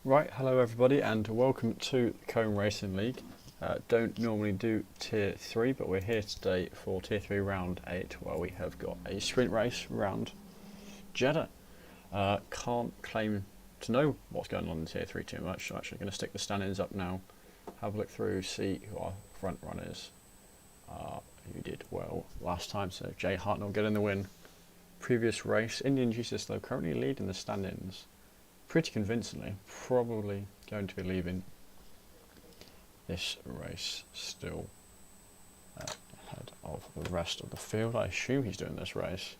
Right, hello everybody and welcome to the Cone Racing League. Don't normally do Tier 3, but we're here today for Tier 3 Round 8, where we have got a sprint race around Jeddah. Can't claim to know what's going on in Tier 3 too much, so I'm actually going to stick the standings up now, have a look through, see who our front runners are, who did well last time. So Jay Hartnell getting the win. Previous race, Indian Jesus though currently leading the standings pretty convincingly, probably going to be leaving this race still ahead of the rest of the field. I assume he's doing this race.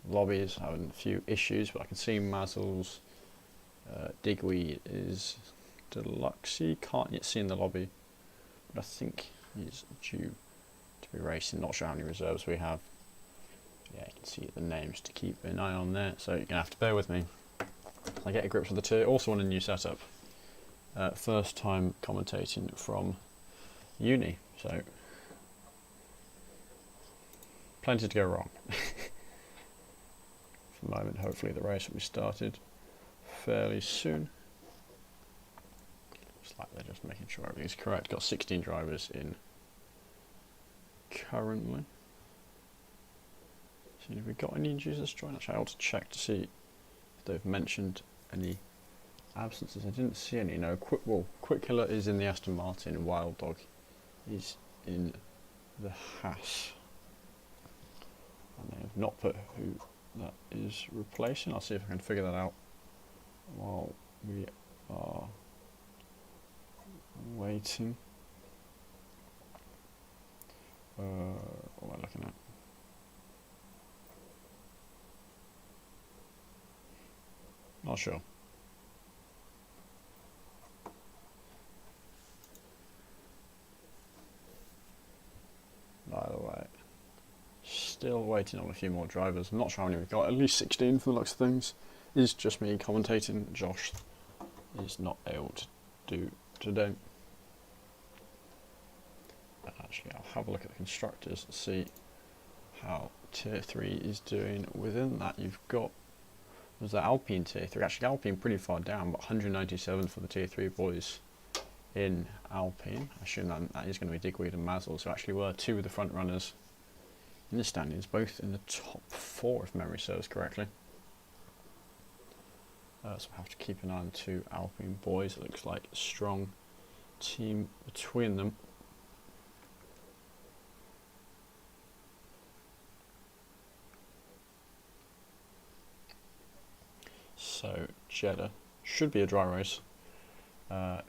Lobby is having a few issues, but I can see Mazzles, Digweed is deluxe. Can't yet see in the lobby, but I think he's due to be racing. Not sure how many reserves we have. Yeah, you can see the names to keep an eye on there, so you're going to have to bear with me. I get a grip with the tier. Also on a new setup. First time commentating from uni, so plenty to go wrong. For the moment, hopefully the race will be started fairly soon. Slightly just making sure everything's correct. Got 16 drivers in currently. See if we've got any users join. Actually, I ought to check to see if they've mentioned any absences. I didn't see any. No, Quick Killer is in the Aston Martin. Wild Dog is in the Haas. And they have not put who that is replacing. I'll see if I can figure that out while we are waiting. What am I looking at? Not sure. By the way, still waiting on a few more drivers. I'm not sure how many we've got. At least 16 for the looks of things. It's just me commentating. Josh is not able to do today. Actually, I'll have a look at the constructors and see how Tier 3 is doing. Within that, you've got was the Alpine Tier 3. Actually, Alpine pretty far down, but 197 for the Tier 3 boys in Alpine. I assume that is going to be Digweed and Mazzles, who actually were two of the front runners in the standings, both in the top 4 if memory serves correctly. So I have to keep an eye on two Alpine boys. It looks like a strong team between them. So Jeddah should be a dry race.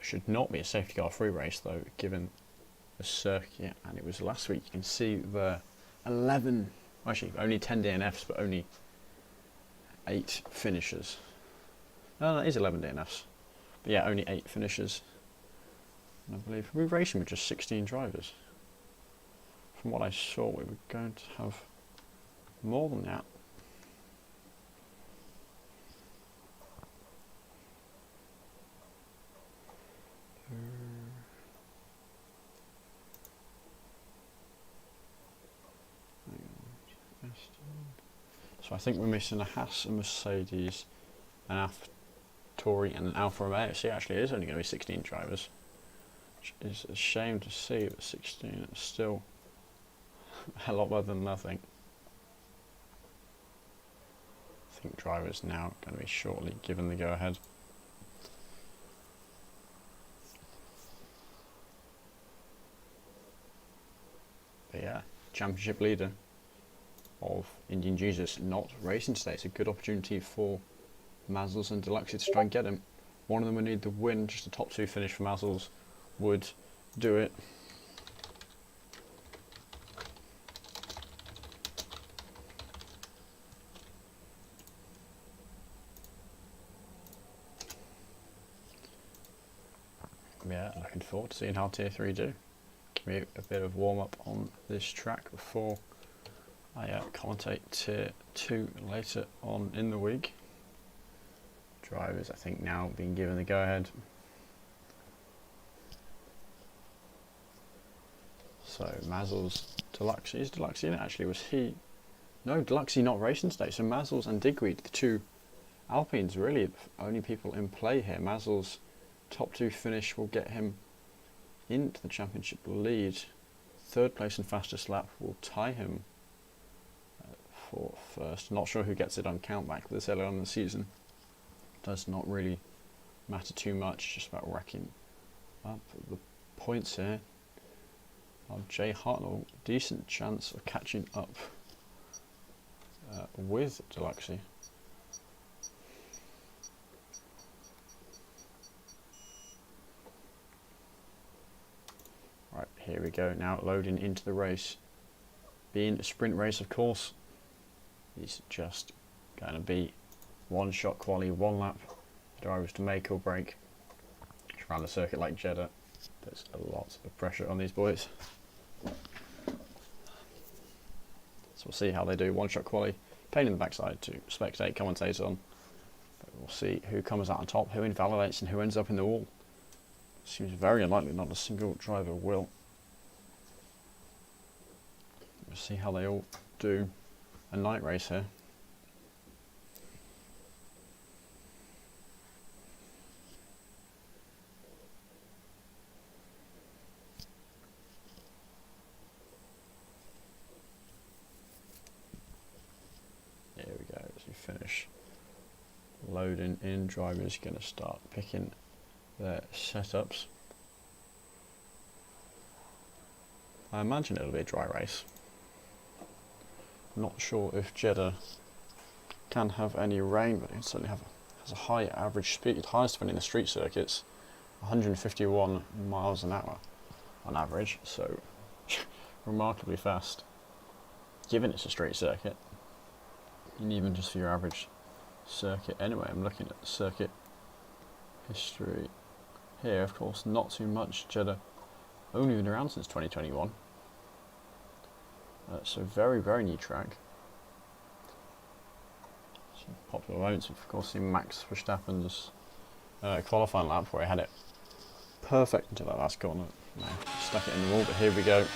Should not be a safety car free race though, given the circuit, and it was last week. You can see the 11, actually only 10 DNFs, but only 8 finishers. No, that is 11 DNFs, but yeah, only 8 finishers. And I believe we're racing with just 16 drivers. From what I saw, we were going to have more than that. So I think we're missing a Haas, a Mercedes, an Alfa Tauri and an Alfa Romeo. So actually it is only going to be 16 drivers, which is a shame to see, but 16 is still a lot better than nothing. I think drivers now are going to be shortly given the go ahead. But yeah, championship leader of Indian Jesus not racing today. It's a good opportunity for Mazzles and Deluxe to try and get him. One of them would need the win. Just a top 2 finish for Mazzles would do it. Yeah, looking forward to seeing how Tier 3 do. Give me a bit of warm up on this track before I commentate Tier 2 later on in the week. Drivers, I think, now being given the go ahead. So Mazzles, Deluxe, is Deluxe in it actually? Was he? No, Deluxe not racing today. So Mazzles and Digweed, the two Alpine's really the only people in play here. Mazel's top 2 finish will get him into the championship lead. 3rd place and fastest lap will tie him for first. Not sure who gets it on countback this early on in the season. Does not really matter too much, just about racking up the points here. Jay Hartnell, decent chance of catching up with Deluxey. Right, here we go, now loading into the race. Being a sprint race, of course, it's just going to be one shot quali, one lap. Drivers to make or break. Around the circuit like Jeddah, there's a lot of pressure on these boys. So we'll see how they do. One shot quali, pain in the backside to spectate, commentate on. But we'll see who comes out on top, who invalidates and who ends up in the wall. Seems very unlikely not a single driver will. We'll see how they all do. A night race here. Here we go, as we finish loading in, drivers going to start picking their setups. I imagine it'll be a dry race. Not sure if Jeddah can have any rain, but it certainly has a high average speed, highest one in the street circuits, 151 miles an hour on average, so remarkably fast, given it's a street circuit, and even just for your average circuit. Anyway, I'm looking at the circuit history here. Of course, not too much. Jeddah only been around since 2021, so very, very new track. Some popular moments, of course, in Max Verstappen's qualifying lap where he had it perfect until that last corner. No, stuck it in the wall, but here we go.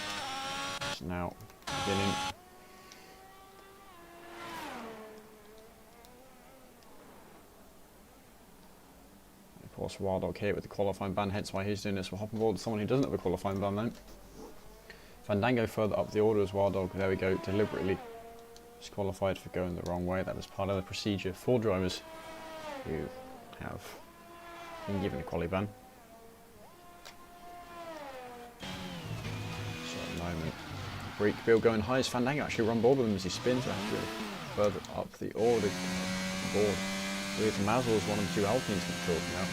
It's now beginning. Of course, Wild Dog here with the qualifying ban, hence why he's doing this. We'll hop on board someone who doesn't have a qualifying ban though. Fandango further up the order as Wild Dog. There we go, deliberately disqualified for going the wrong way. That was part of the procedure for drivers who have been given a quali ban. So at the moment, Greek Bill going high as Fandango actually run board with him as he spins actually further up the order board. With Mazel as one of the 2 Alpines we're talking about.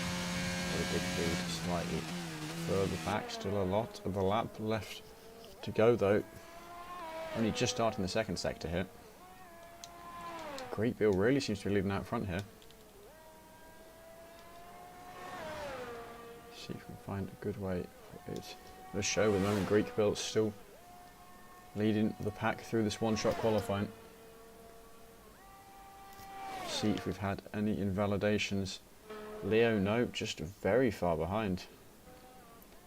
With a big lead slightly further back, still a lot of a lap left to go though. Only just starting the second sector here. Greek Bill really seems to be leading out front here. See if we can find a good way for it to show. With the moment, Greek Bill still leading the pack through this one-shot qualifying. See if we've had any invalidations. Leo, no, just very far behind.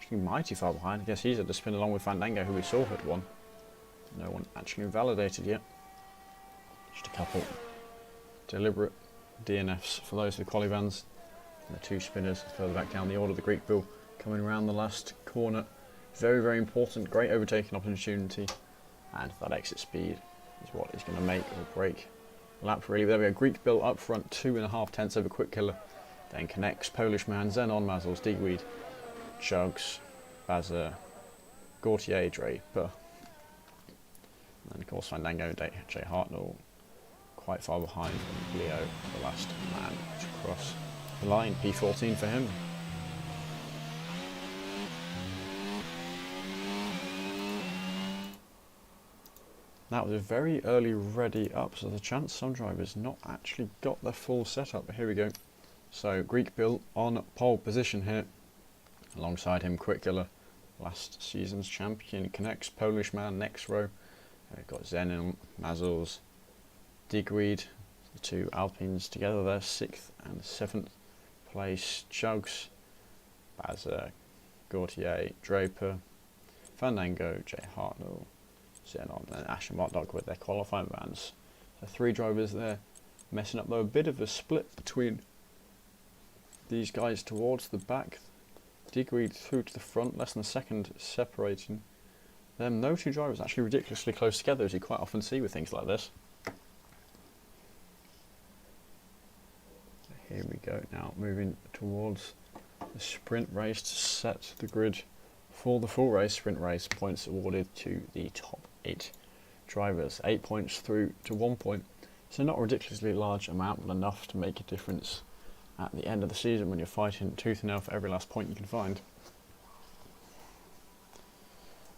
Actually mighty far behind. I guess he's had to spin along with Fandango, who we saw had won. No one actually invalidated yet. Just a couple deliberate DNFs for those with quali bans. And the 2 spinners further back down the order. The Greek Bill coming around the last corner. Very, very important. Great overtaking opportunity. And that exit speed is what is going to make or break lap really. There we go, Greek Bill up front, 2.5 tenths over Quick Killer, then connects Polish Man, Zenon, Mazels, Digweed, Chugs, Baza, Gautier, Draper, and of course Fandango, Jay Hartnell, quite far behind, and Leo, the last man to cross the line, P14 for him. That was a very early ready up, so there's a chance some drivers not actually got their full setup. But here we go. So Greek Bill on pole position here. Alongside him, Quick Killer, last season's champion, connects Polish Man next row. We've got Zenon, Mazels, Digweed, the 2 Alpines together there, 6th and 7th place. Chugs, Baza, Gautier, Draper, Fandango, Jay Hartnell, Zenon and Ash and Motdog with their qualifying bans. So 3 drivers there messing up though. A bit of a split between these guys towards the back. Digweed through to the front, less than a second separating them. No two drivers actually ridiculously close together, as you quite often see with things like this. Here we go, now moving towards the sprint race to set the grid for the full race. Sprint race, points awarded to the top 8 drivers. 8 points through to 1 point. So not a ridiculously large amount, but enough to make a difference at the end of the season when you're fighting tooth and nail for every last point you can find.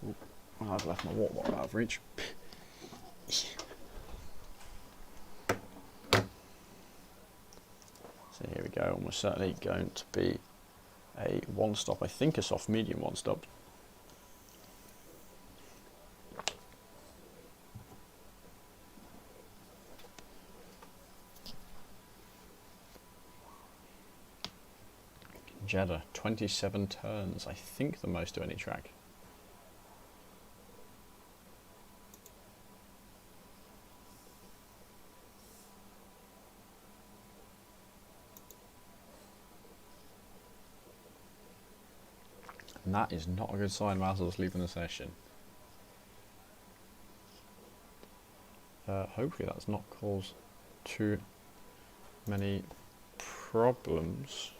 Ooh, I've left my water bottle out of reach. So here we go, almost certainly going to be a one stop, I think a soft medium one stop. Jeddah, 27 turns, I think the most of any track. And that is not a good sign. Mazel's leaving the session. Hopefully that's not caused too many problems.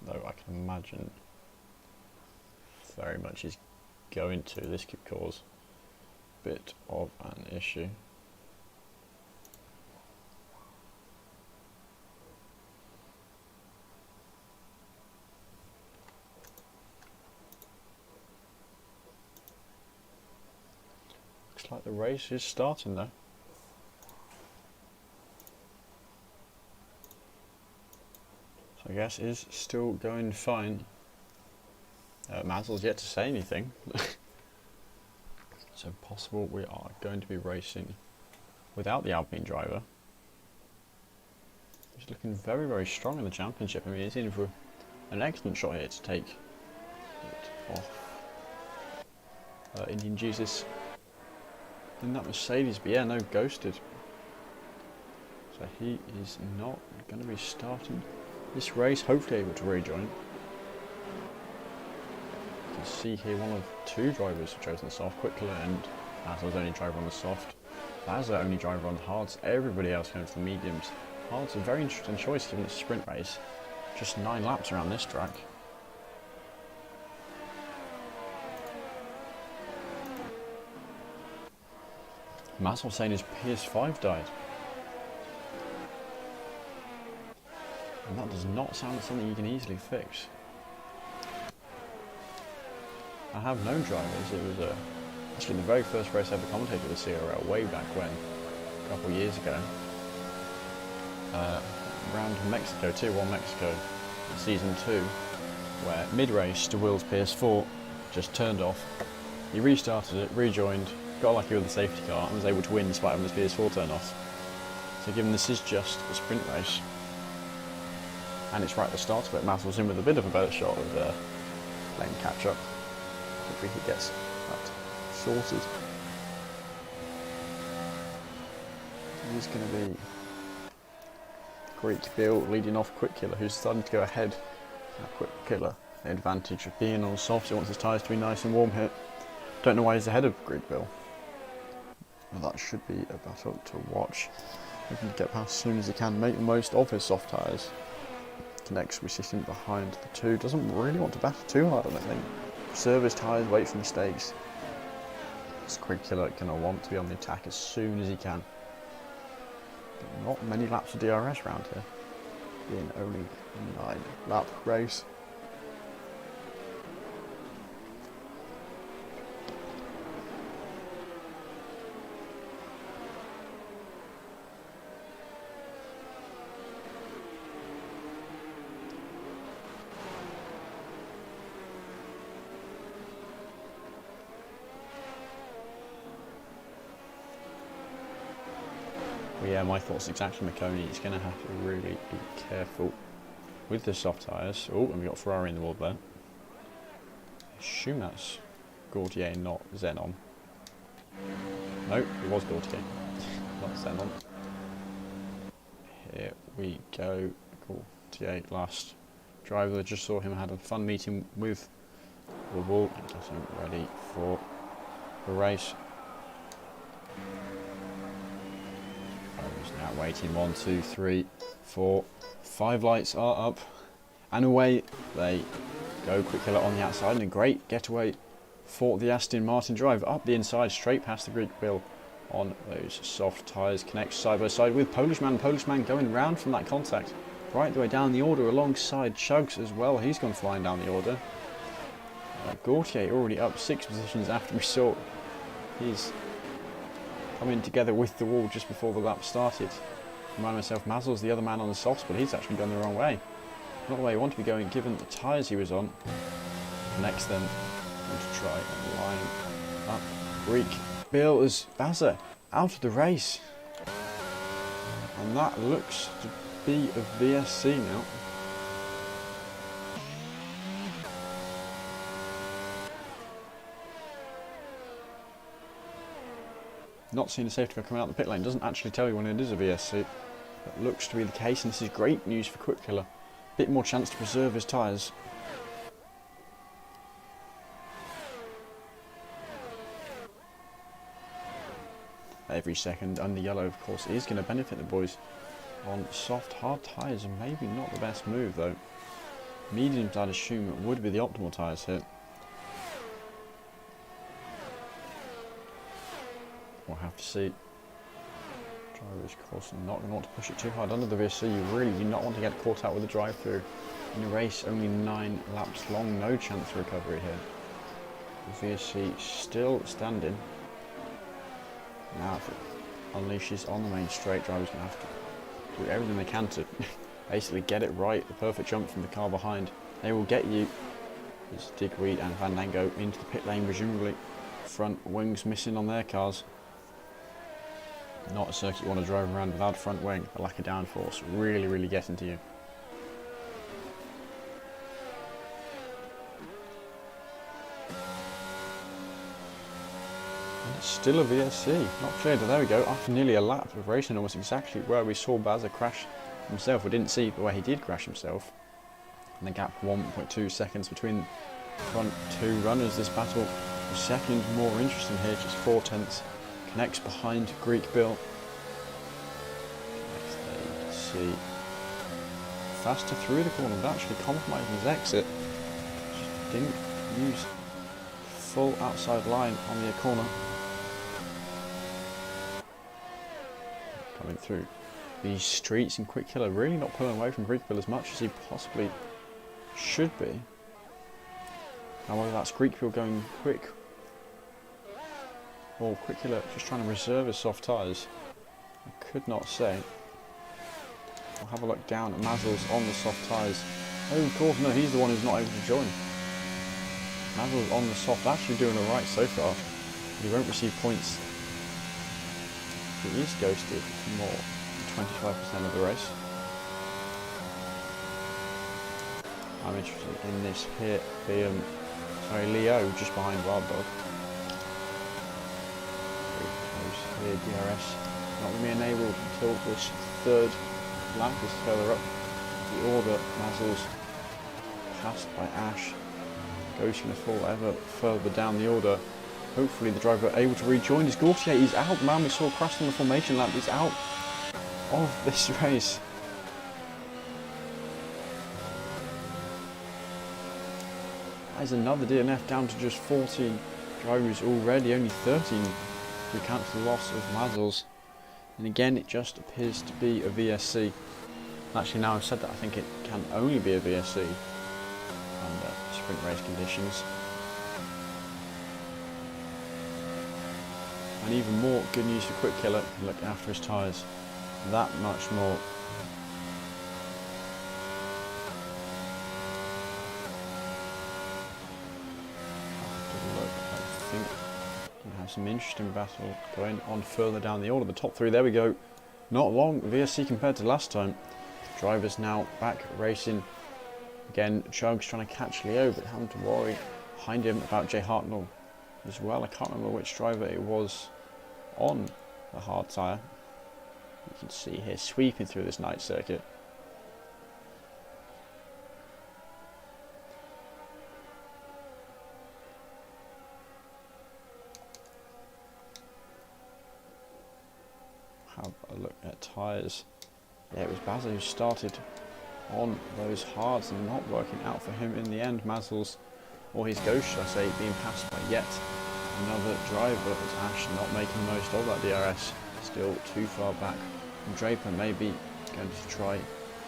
Though I can imagine very much is going to. This could cause a bit of an issue. Looks like the race is starting though. So I guess is still going fine. Mazel's yet to say anything. So possible we are going to be racing without the Alpine driver. He's looking very, very strong in the championship. I mean, he's in for an excellent shot here to take it off Indian Jesus in that Mercedes, but yeah, no, ghosted. So he is not going to be starting this race, hopefully able to rejoin. You can see here one of 2 drivers have chosen the soft, Quickler and Mazel's only driver on the soft. That's our only driver on the hards, everybody else going for the mediums. Hards a very interesting choice given it's a sprint race. Just 9 laps around this track. Mazel saying his PS5 died. And that does not sound like something you can easily fix. I have known drivers. It was actually the very first race I ever commentated with the CRL way back when, a couple of years ago. Around Mexico, Tier 1 Mexico, Season 2, where mid-race de Will's PS4 just turned off. He restarted it, rejoined, got lucky with the safety car and was able to win despite having his PS4 turn off. So given this is just a sprint race, and it's right at the start of it, Mazel's in with a bit of a better shot of playing catch up. Hopefully he gets that sorted. He's going to be Greek Bill leading off Quick Killer, who's starting to go ahead. Quick Killer, the advantage of being on soft, he wants his tyres to be nice and warm here. Don't know why he's ahead of Greek Bill. Well, that should be a battle to watch. He can get past as soon as he can, make the most of his soft tyres. Next, we sit him behind the 2. Doesn't really want to battle too hard, I don't think. Preserve his tyres, wait for mistakes. This Quick Killer going to want to be on the attack as soon as he can. But not many laps of DRS round here, being only a 9 lap race. Yeah, my thoughts exactly, McConey. He's going to have to really be careful with the soft tyres. Oh, and we've got Ferrari in the wall there. I assume that's Gordier, not Xenon. No, it was Gaultier. Not Zenon. Here we go. Gaultier, last driver. Just saw him, had a fun meeting with the wall and getting ready for the race. He's now waiting. 1, 2, 3, 4, 5 lights are up and away they go. Quick killer on the outside and a great getaway for the Aston Martin driver up the inside, straight past the Greek wheel on those soft tyres. Connects side by side with Polishman. Polishman going round from that contact right the way down the order alongside Chugs as well. He's gone flying down the order. Gaultier already up 6 positions after we saw he's coming together with the wall just before the lap started. Remind myself, Mazel's the other man on the softs, but he's actually gone the wrong way. Not the way he wanted to be going given the tyres he was on. Next then, going to try and line up Greek Bill as Bazza out of the race. And that looks to be a VSC now. Not seeing a safety car coming out the pit lane, doesn't actually tell you when it is a VSC. That looks to be the case, and this is great news for Quick Killer. Bit more chance to preserve his tyres. Every second under yellow, of course, is going to benefit the boys. On soft, hard tyres, and maybe not the best move though. Mediums, I'd assume, would be the optimal tyres here. We'll have to see. Drivers, of course, not going to want to push it too hard under the VSC. You really do not want to get caught out with the drive-through. In a race only 9 laps long, no chance for recovery here. The VSC still standing. Now if it unleashes on the main straight, drivers going to have to do everything they can to basically get it right. The perfect jump from the car behind. They will get you. There's Digweed and Van Dango into the pit lane, presumably. Front wings missing on their cars. Not a circuit you want to drive around without a front wing. A lack of downforce really getting to you. And it's still a VSC. Not cleared. There we go. After nearly a lap of racing, almost exactly where we saw Bazza crash himself. We didn't see where he did crash himself. And the gap 1.2 seconds between the front 2 runners. This battle is second more interesting here. Just 4/10. Connects behind Greek Bill. Next they see faster through the corner, but actually compromising his exit. Just didn't use full outside line on the corner. Coming through these streets in Quick Killer, really not pulling away from Greek Bill as much as he possibly should be. Now whether that's Greek Bill going quick or Quick Killer just trying to reserve his soft tyres, I could not say. We'll have a look down at Mazel's on the soft tyres. Oh, of course, no, he's the one who's not able to join. Mazel's on the soft, actually doing alright so far, but he won't receive points. He is ghosted more than 25% of the race. I'm interested in this here, Leo just behind Wild Dog. Here, DRS not going to be enabled until this 3rd lap is further up the order. Mazel's passed by Ash. Ghost going to fall ever further down the order. Hopefully the driver able to rejoin his Gaultier. He's out. Man, we saw crashed on the formation lap. He's out of this race. That is another DNF down to just 14 drivers already. Only 13. We count the loss of Mazel's, and again it just appears to be a VSC. Actually, now I've said that, I think it can only be a VSC under sprint race conditions. And even more good news for Quick Killer, can look after his tyres that much more. Some interesting battle going on further down the order. The top 3, there we go. Not long VSC compared to last time. Drivers now back racing again. Chugs trying to catch Leo, but having to worry behind him about Jay Hartnell as well. I can't remember which driver it was on the hard tyre. You can see here sweeping through this night circuit. Have a look at tyres. Yeah, it was Basil who started on those hards and not working out for him in the end. Mazel's, or his ghost should I say, being passed by yet another driver. As Ash not making most of that DRS, still too far back. And Draper may be going to try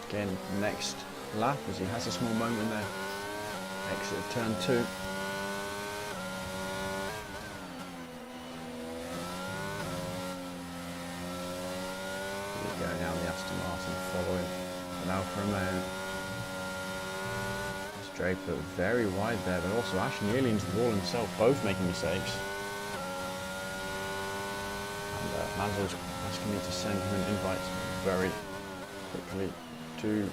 again next lap as he has a small moment there. Exit of turn 2. Going down the Aston Martin following an Alfa Romeo. Draper very wide there, but also Ash nearly into the wall himself, both making mistakes. And Mazel's asking me to send him an invite very quickly to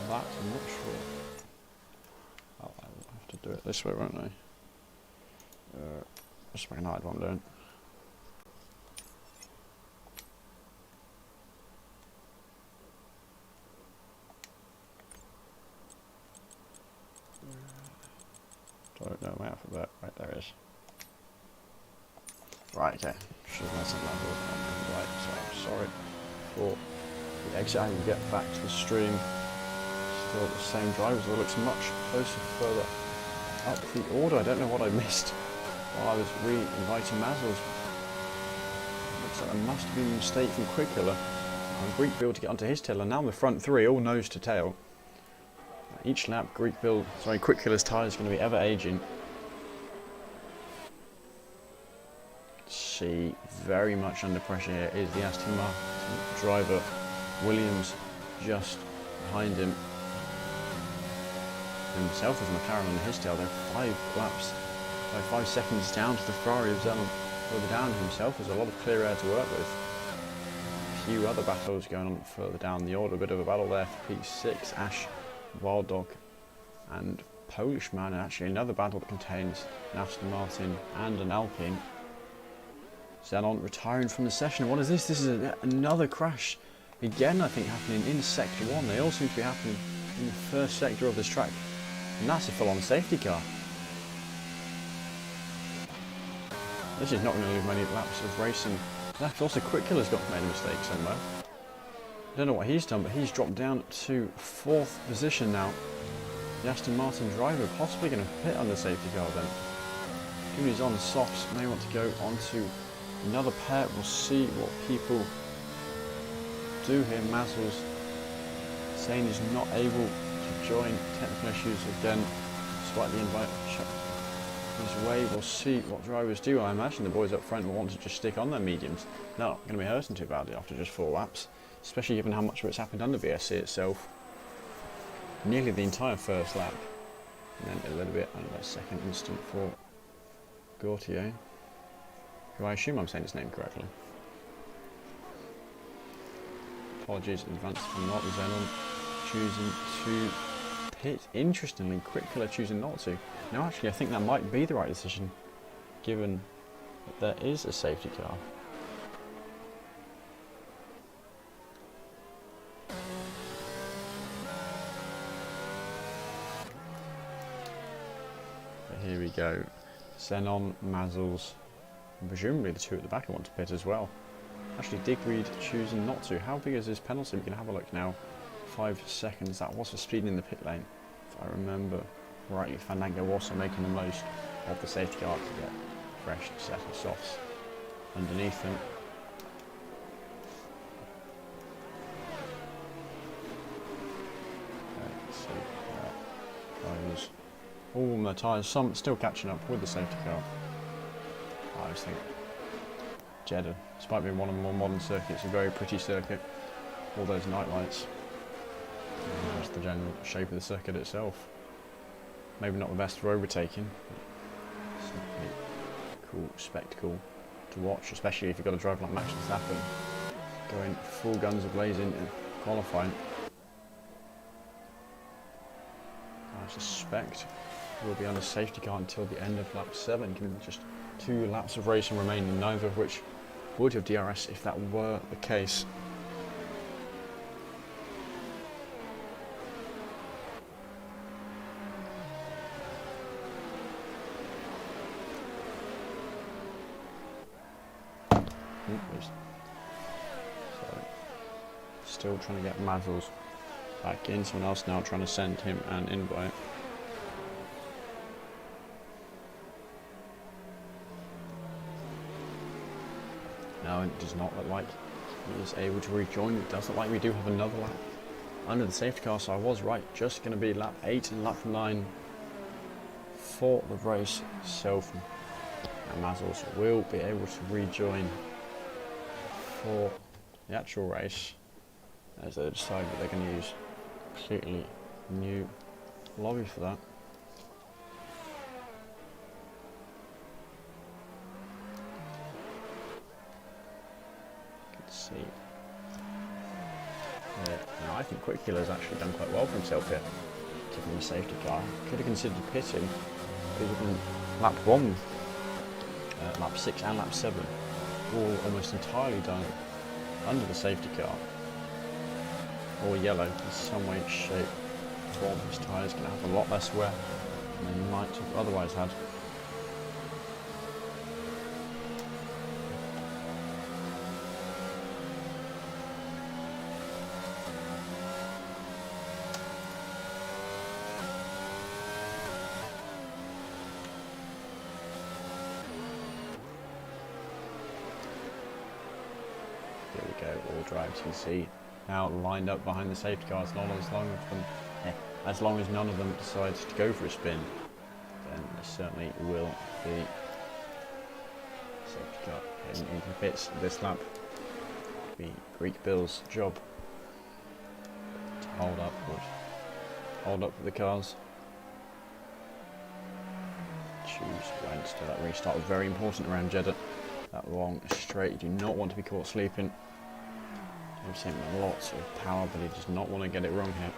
that. I'm not sure. I'll have to do it this way, won't I? Just so I can hide what I'm doing. Don't know my alphabet. Right, there it is. Right, okay. Should have messed up that board. Right, so I'm sorry for the exit. I can get back to the stream. Still the same drivers, but it looks much closer further up the order. I don't know what I missed while I was re-inviting Mazel's. Looks like there must have been a mistake from Quickiller. Greek Bill to get onto his tail, and now the front three all nose to tail. Each lap, Quickiller's tyre is going to be ever aging. See, very much under pressure here is the Aston Martin driver. Williams just behind him. Himself with McLaren on his tail. They're 5 seconds down to the Ferrari of Zenon. Further down himself, there's a lot of clear air to work with. A few other battles going on further down the order. A bit of a battle there for P6. Ash, Wild Dog and Polish Man, and actually another battle that contains an Aston Martin and an Alpine. Zenon retiring from the session. What is this? This is another crash. Again, I think happening in Sector 1. They all seem to be happening in the first sector of this track. And that's a full-on safety car. This is not going to leave many laps of racing. That's also Quickiller's got made a mistake somewhere. I don't know what he's done, but he's dropped down to 4th position now. The Aston Martin driver possibly going to pit on the safety car then. Given he's on softs, may want to go on to another pair. We'll see what people do here. Mazel's saying he's not able to join. Technical issues again, despite the invite his way. We'll see what drivers do. I imagine the boys up front will want to just stick on their mediums. They're not going to be hurting too badly after just 4 laps. Especially given how much of it's happened under VSC itself. Nearly the entire first lap. And then a little bit under that second instant for Gautier. Who I assume I'm saying his name correctly. Apologies in advance for not. Zenon choosing to pit. Interestingly, Quickiller choosing not to. Now actually I think that might be the right decision, given that there is a safety car. Here we go. Zenon, Mazel's, and presumably the 2 at the back want to pit as well. Actually, Digweed choosing not to. How big is this penalty? We can have a look now. 5 seconds. That was for speeding in the pit lane, if I remember rightly. Fandango also making the most of the safety car to get a fresh set of softs underneath them. Let's see. Drivers. All on their tyres, some still catching up with the safety car. I just think Jeddah, despite being one of the more modern circuits, a very pretty circuit. All those night lights. And just the general shape of the circuit itself. Maybe not the best for overtaking, but certainly a cool spectacle to watch, especially if you've got a driver like Max Verstappen going full guns a-blazing in qualifying. I suspect will be under safety car until the end of lap 7, given just 2 laps of racing remaining, neither of which would have DRS if that were the case. So, still trying to get Mazzles back in. Someone else now trying to send him an invite. No, it does not look like he is able to rejoin. It does look like we do have another lap under the safety car, so I was right. Just going to be lap 8 and lap 9 for the race itself. And Mazzles will be able to rejoin for the actual race, as they decide that they're going to use a completely new lobby for that. Let's see. Now I think Quickula has actually done quite well for himself here, given the safety car. Could have considered pitting, but even lap 1, lap 6 and lap 7, all almost entirely done under the safety car, or yellow in some way, shape, form. His tyres going to have a lot less wear than they might have otherwise had. Here we go, all drivers you can see now lined up behind the safety car. As long as none of them decides to go for a spin, then there certainly will be safety car heading into the pits this lap. It'll be Greek Bill's job to hold up with the cars. Choose when to do that restart. Very important around Jeddah. That long straight, you do not want to be caught sleeping. Gives him lots of power, but he does not want to get it wrong here.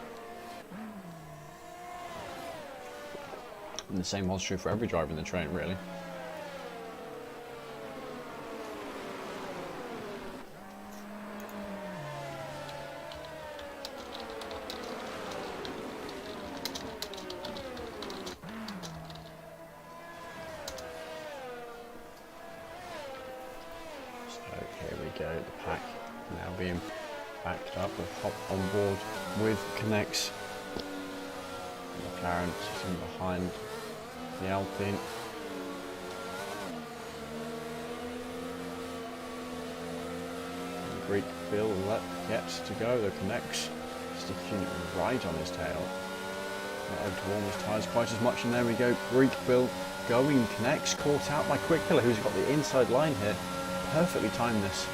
And the same holds true for every driver in the train, really. Here we go, the pack now being backed up. We've hopped on board with Connects. McLaren sitting behind the Alpine. And Greek Bill gets to go. The Connects sticking right on his tail. Not able to warm his tyres quite as much, and there we go. Greek Bill going. Connects caught out by Quickula, who's got the inside line here. Perfectly timed this.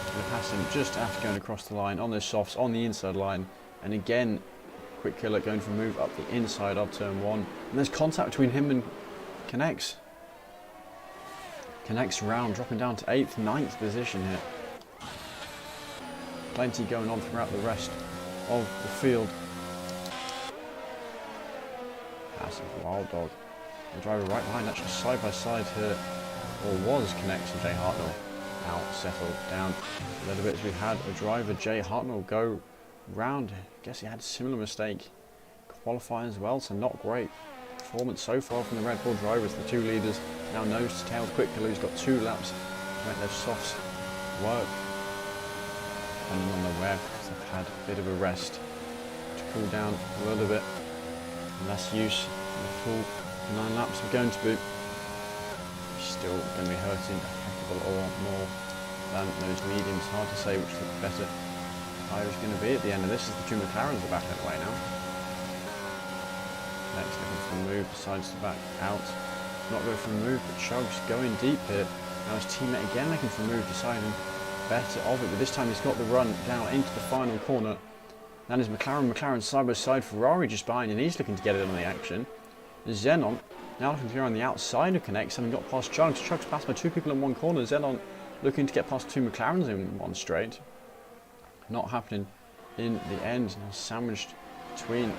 Going to pass him just after going across the line on the softs on the inside line, and again Quickula going for a move up the inside of turn 1, and there's contact between him and Connects. Connects round, dropping down to 8th, 9th position here. Plenty going on throughout the rest of the field. Passing Wild Dog. The driver right behind, actually side by side here, or was Connects and Jay Hartnell. Now settled down a little bit as we had a driver, Jay Hartnell, go round. I guess he had a similar mistake qualifying as well, so not great performance so far from the Red Bull drivers. The two leaders now nose to tail. Quickula, who's got 2 laps to make their softs work, depending on their wear, because they've had a bit of a rest to cool down a little bit. Less use in the full 9 laps are going to be. Still going to be hurting a heck of a lot more than those mediums. Hard to say which the better tyre is going to be at the end of this, as the 2 McLarens are back that way now. Next, looking for a move, decides to back out. Not going for a move, but Chugs going deep here. Now his teammate again looking for a move, deciding better of it, but this time he's got the run down into the final corner. Then is McLaren side by side, Ferrari just behind, and he's looking to get it on the action. Xenon now looking to go on the outside of Connects, having got past Chugs. Chugs passed by 2 people in one corner. Xenon looking to get past 2 McLarens in one straight. Not happening in the end. Now sandwiched between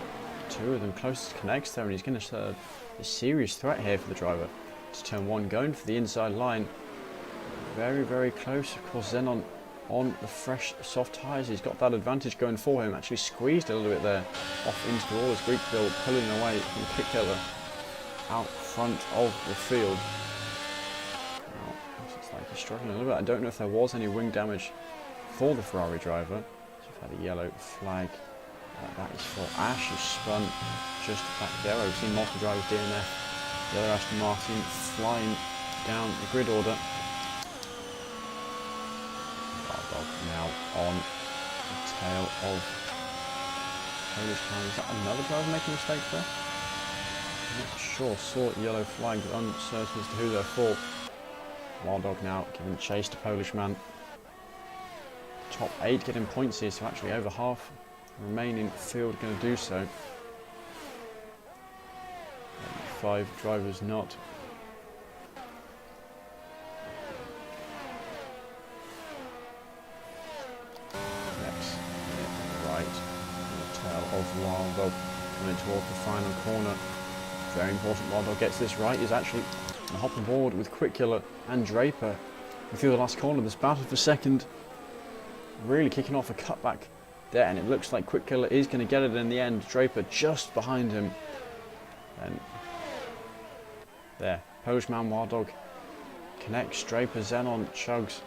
Two of them closest connects there, and he's going to serve a serious threat here for the driver. It's turn one, going for the inside line. Very, very close. Of course, Zenon on the fresh, soft tyres. He's got that advantage going for him. Actually squeezed a little bit there off into the wall as Greekville pulling away from Kick Killer out front of the field. Now, it's like he's struggling a little bit. I don't know if there was any wing damage for the Ferrari driver. So we've had a yellow flag. That is for Ash, who spun just back there. We've seen multiple drivers DNF. The other Aston Martin flying down the grid order. Now on the tail of Polish car. Is that another driver making a mistake there? I'm not sure. Saw yellow flag, but uncertain as to who they're for. Wild Dog now giving chase to Polish man. Top 8 getting points here, so actually over half the remaining field going to do so. 5 drivers not. Of Wild Dog coming towards the final corner. Very important. Wild Dog gets this right. He's actually going to hop aboard with Quick Killer and Draper. We feel the last corner. This battle for second. Really kicking off a cutback there, and it looks like Quick Killer is going to get it in the end. Draper just behind him. And there, Polish-man, Wild Dog connects. Draper, Zenon, Chugs,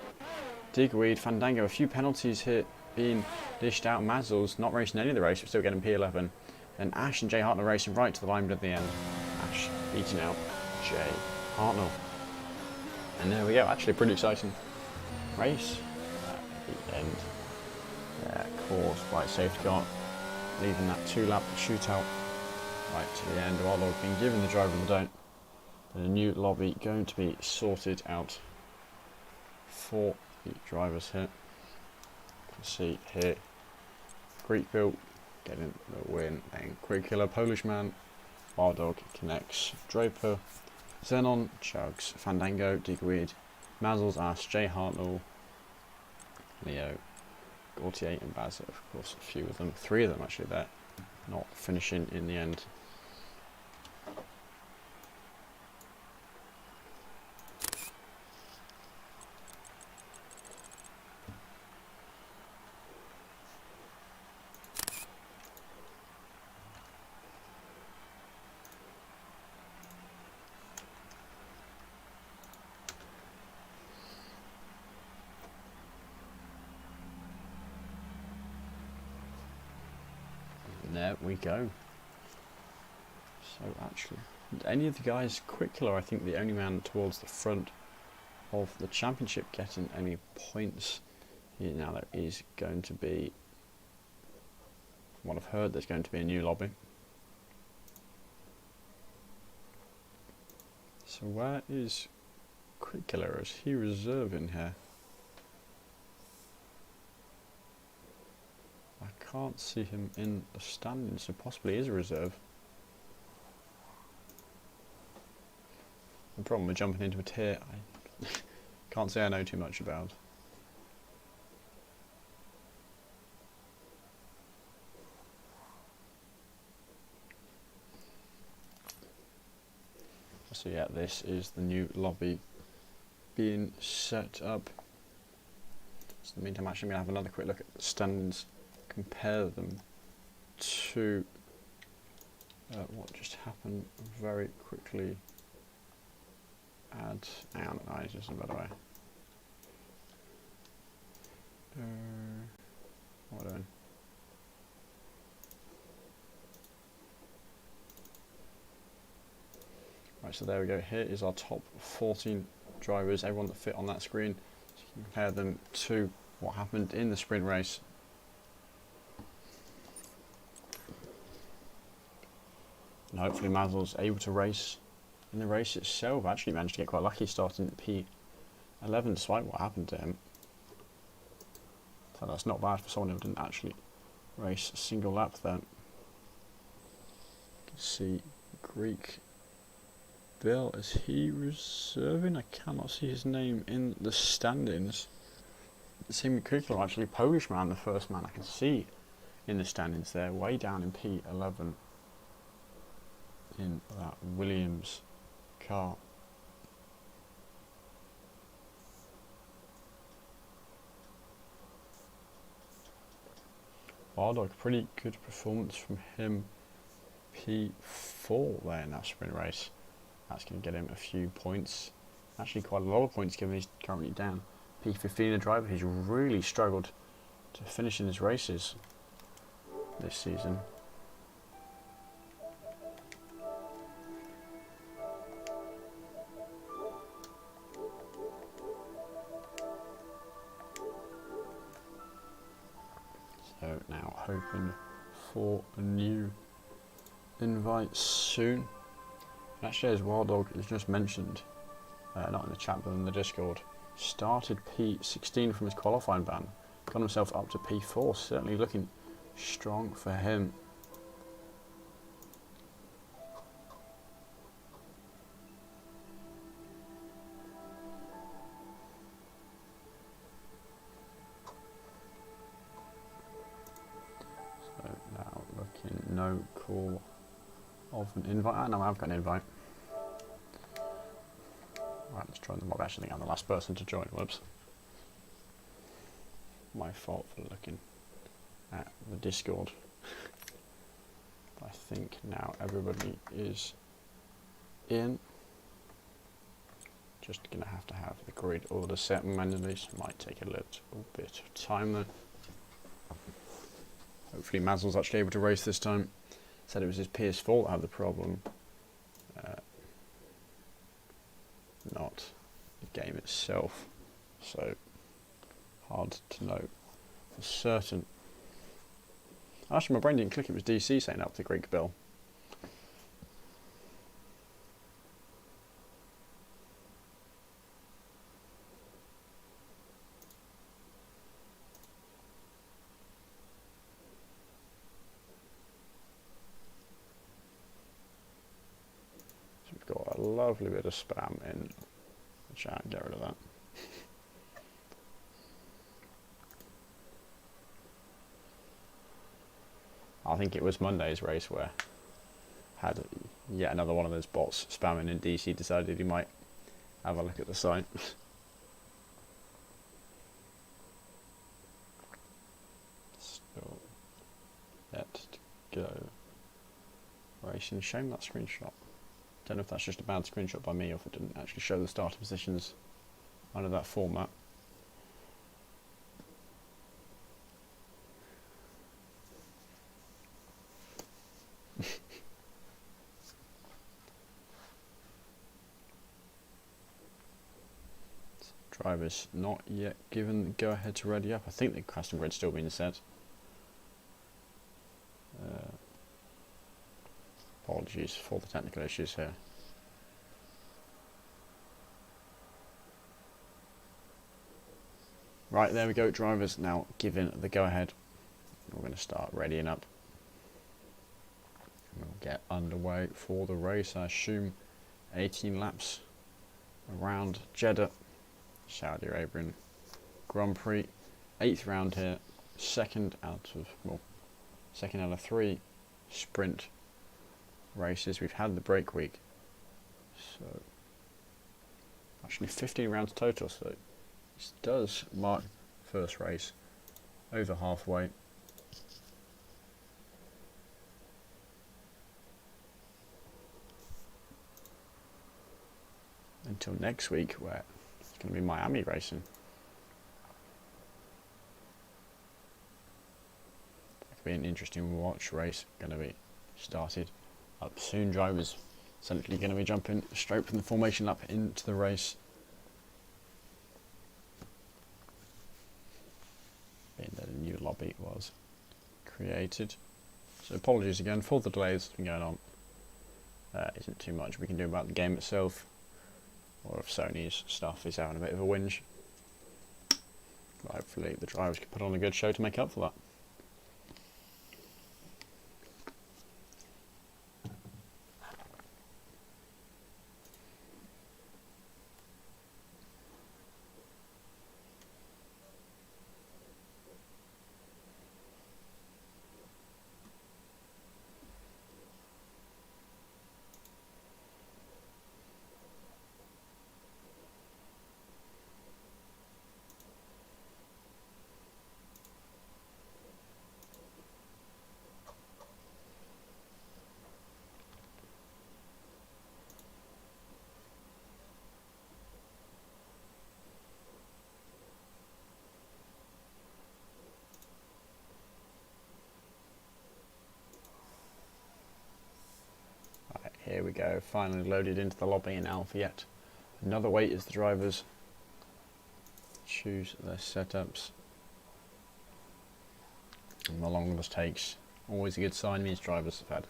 Digweed, Fandango. A few penalties here being dished out. Mazzles not racing any of the race, but still getting P11. Then Ash and Jay Hartnell racing right to the line, but at the end, Ash beating out Jay Hartnell. And there we go, actually a pretty exciting race at the end. Caused by safety car, leaving that 2-lap shootout right to the end. Wild Dog being given the driver of the day. And a new lobby going to be sorted out for the drivers here. See here, Greekville getting the win, and Quick Killer, Polishman, Wild Dog connects, Draper, Zenon, Chugs, Fandango, Digweed, Mazzles, Ash, Jay Hartnell, Leo, Gautier and Bazza, of course a few of them, 3 of them actually there, not finishing in the end. There we go. So actually, any of the guys, Quick Killer, I think the only man towards the front of the championship getting any points here. Now there is going to be, what I've heard, there's going to be a new lobby. So where is Quick Killer? Is he reserving here? I can't see him in the standings, so possibly is a reserve. The problem with jumping into a tier, I can't say I know too much about. So yeah, this is the new lobby being set up. So in the meantime, I'm actually going to have another quick look at the standings. Compare them to what just happened very quickly. Add, hang on, I just by the way. What am I doing? Right, so there we go. Here is our top 14 drivers, everyone that fit on that screen. So you can compare them to what happened in the sprint race. And hopefully Mazzle's able to race in the race itself. Actually managed to get quite lucky starting at P11 despite what happened to him. So that's not bad for someone who didn't actually race a single lap there. You can see Greek Bill, is he reserving? I cannot see his name in the standings. Same with Kukla, actually Polish man, the first man I can see in the standings there, way down in P11. in that Williams car. Wild Dog, pretty good performance from him. P4 there in that sprint race. That's going to get him a few points. Actually quite a lot of points given he's currently down. P15, a driver who's really struggled to finish in his races this season. So now hoping for a new invite soon. And actually, as Wild Dog has just mentioned, not in the chat but in the Discord, started P16 from his qualifying ban, got himself up to P4, certainly looking strong for him. So now looking no call of an invite. No, I've got an invite. Right, let's join them. I actually think I'm the last person to join. Whoops. My fault for looking at the Discord. I think now everybody is in. Just gonna have to have the grid order set manually, so it might take a little bit of time though. Hopefully Mazel's actually able to race this time. Said it was his PS4 that had the problem, not the game itself, so hard to know for certain. Actually, my brain didn't click, it was DC saying up the Greek bill. Got a lovely bit of spam in the chat, get rid of that. I think it was Monday's race where had yet another one of those bots spamming, and DC decided he might have a look at the site. Still yet to go. Racing, shame that screenshot. Don't know if that's just a bad screenshot by me or if it didn't actually show the starter positions under that format. Drivers not yet given the go ahead to ready up. I think the custom grid's still being set. Apologies for the technical issues here. Right, there we go, drivers now given the go ahead. We're going to start readying up. We'll get underway for the race. I assume 18 laps around Jeddah, Saudi Arabian Grand Prix. 8th round here, second out of 3 sprint races. We've had the break week, so actually 15 rounds total, so this does mark the first race over halfway. Until next week, where it's going to be Miami racing. That could be an interesting watch race, going to be started up soon. Drivers essentially going to be jumping straight from the formation lap into the race. Being that a new lobby was created. So apologies again for the delays that's been going on. Isn't too much we can do about the game itself, or if Sony's stuff is having a bit of a whinge. But hopefully the drivers can put on a good show to make up for that. here we go, finally loaded into the lobby in Alpha yet. Another wait as the drivers choose their setups. And the longer this takes, always a good sign, means drivers have had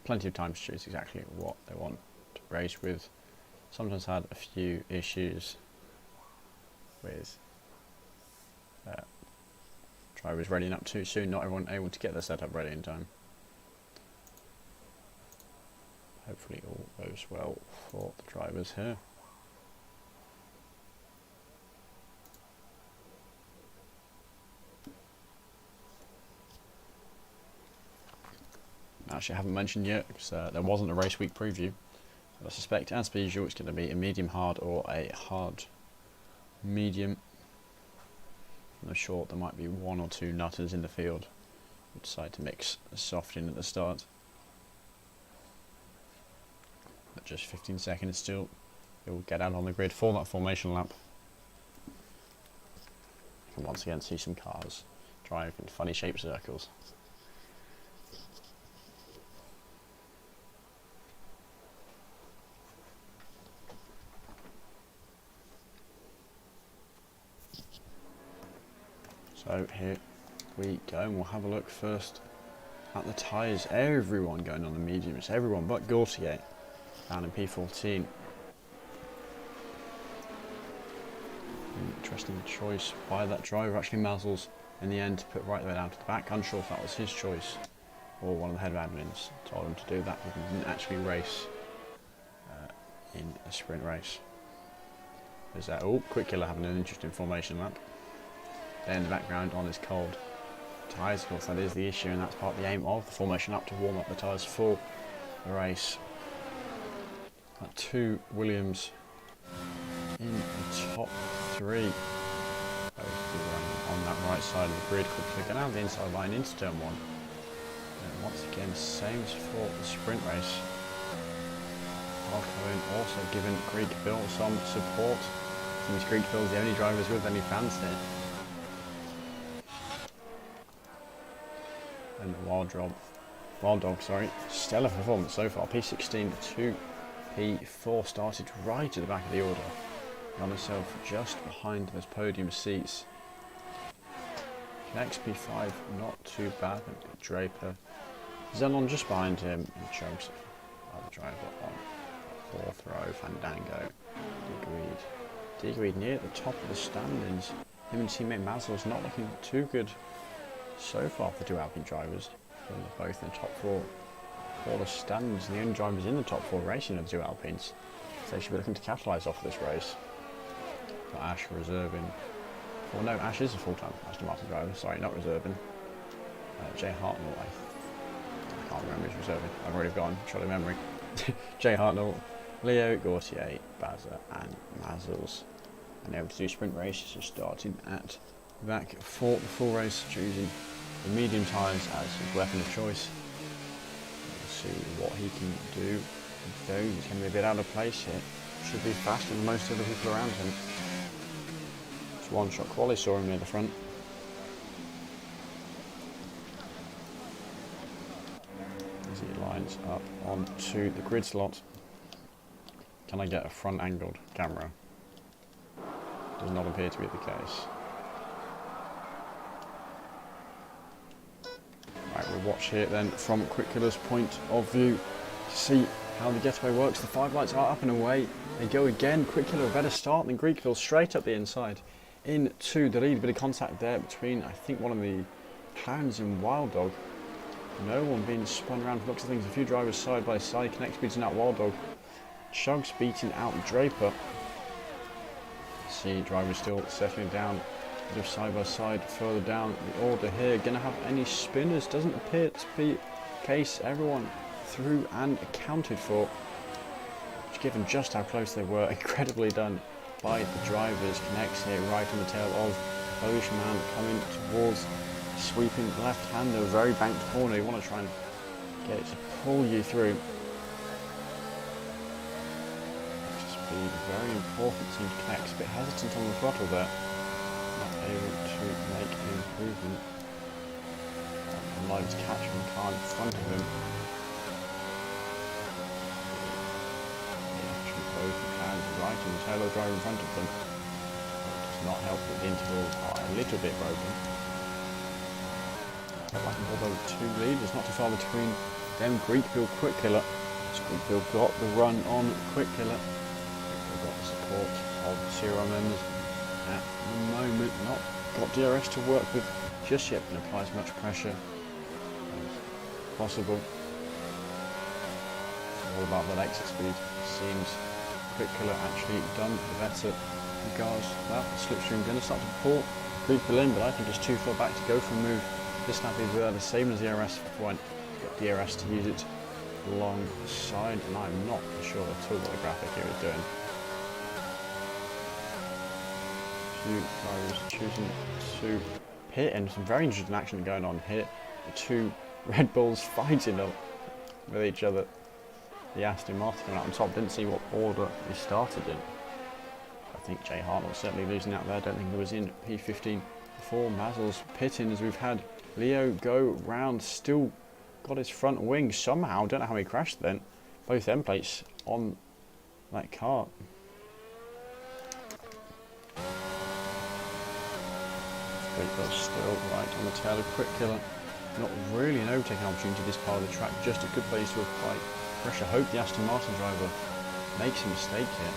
plenty of time to choose exactly what they want to race with. Sometimes had a few issues with drivers readying up too soon, not everyone able to get their setup ready in time. Hopefully all goes well for the drivers here. Actually, I haven't mentioned yet because there wasn't a race week preview. But I suspect, as per usual, it's going to be a medium hard or a hard medium. I'm sure there might be one or two nutters in the field who decide to mix a soft in at the start. But just 15 seconds still, you'll get out on the grid for that formation lap. You can once again see some cars drive in funny shaped circles. So here we go, and we'll have a look first at the tyres. Everyone going on the mediums, everyone but Gautier down in P14. Interesting choice by that driver. Actually, Mazel's in the end to put right the way down to the back. Unsure if that was his choice or one of the head of admins told him to do that, because he didn't actually race in a sprint race. There's that. Oh, Quick Killer having an interesting formation lap. There in the background on his cold tyres, of course, that is the issue, and that's part of the aim of the formation up, to warm up the tyres for the race. Got two Williams in the top three. On that right side of the grid, quickly going out the inside line into turn one. And once again, same as for the sprint race. Cohen also giving Greek Bill some support. Since Greek Bill's the only drivers with any fans here. And Wild Dog, stellar performance so far. P16 to P4, started right at the back of the order. Got himself just behind those podium seats. Next P5, not too bad. Draper, Zelon just behind him, and Chugs, other driver on fourth row. Fandango, Degreed near the top of the standings. Him and teammate Mazel's not looking too good so far for two Alpine drivers. They're both in the top four for the standings, and the only drivers in the top four racing are the two Alpines. So they should be looking to capitalise off this race. Got Ash reserving. Well, no, Ash is a full-time Aston Martin driver. Sorry, not reserving. Jay Hartnell, I can't remember who's reserving. I've already gone. Shot of memory. Jay Hartnell, Leo, Gautier, Bazza, and Mazel's. And able to do sprint races, just starting at back for the full race, choosing the medium tyres as his weapon of choice. We'll see what he can do. Though he's going to be a bit out of place here. Should be faster than most other people around him. It's one shot quali, saw him near the front. As he lines up onto the grid slot. Can I get a front angled camera? Does not appear to be the case. Right, we'll watch here then from Quick Killer's point of view to see how the getaway works. The 5 lights are up and away. They go again. Quick Killer a better start than Greekville, straight up the inside into the lead. A bit of contact there between, I think, one of the Clowns and Wild Dog. No one being spun around for looks of things. A few drivers side by side. Connect beating out Wild Dog. Chugs beating out Draper. See drivers still settling down. Bit of side by side further down the order here. Gonna have any spinners? Doesn't appear to be the case. Everyone through and accounted for. Given just how close they were, incredibly done by the drivers. Connects here right on the tail of Oceanman, coming towards sweeping left hand. A very banked corner. You want to try and get it to pull you through. Speed very important. Seems Connects a bit hesitant on the throttle there. Not able to make an improvement. Live to catch him, car in front of him. right on the tail of the driver in front of them. It does not help that the intervals are a little bit broken. Although two leaders, not too far between them. Greek build Quick Killer. Greek build got the run on Quick Killer. We've got the support of CRO members at the moment. Not got DRS to work with just yet, but apply as much pressure as possible. It's all about that exit speed. Seems Quick Killer actually done the better regards to that. The slipstream going to start to pull Greek Killer in, but I think it's too far back to go for a move. This snap is the same as the DRS point. Got DRS to use it alongside, and I'm not sure at all what the graphic here is doing. Two drivers choosing to pit, and some very interesting action going on here. The two Red Bulls fighting with each other. The Aston Martin coming out on top. Didn't see what order he started in. I think Jay Hart was certainly losing out there. I don't think he was in P15 before. Mazel's pitting as we've had Leo go round, still got his front wing somehow. Don't know how he crashed then. Both end plates on that car. But still right on the tail of Quick Killer. Not really an overtaking opportunity this part of the track. Just a good place to apply pressure. Hope the Aston Martin driver makes a mistake here.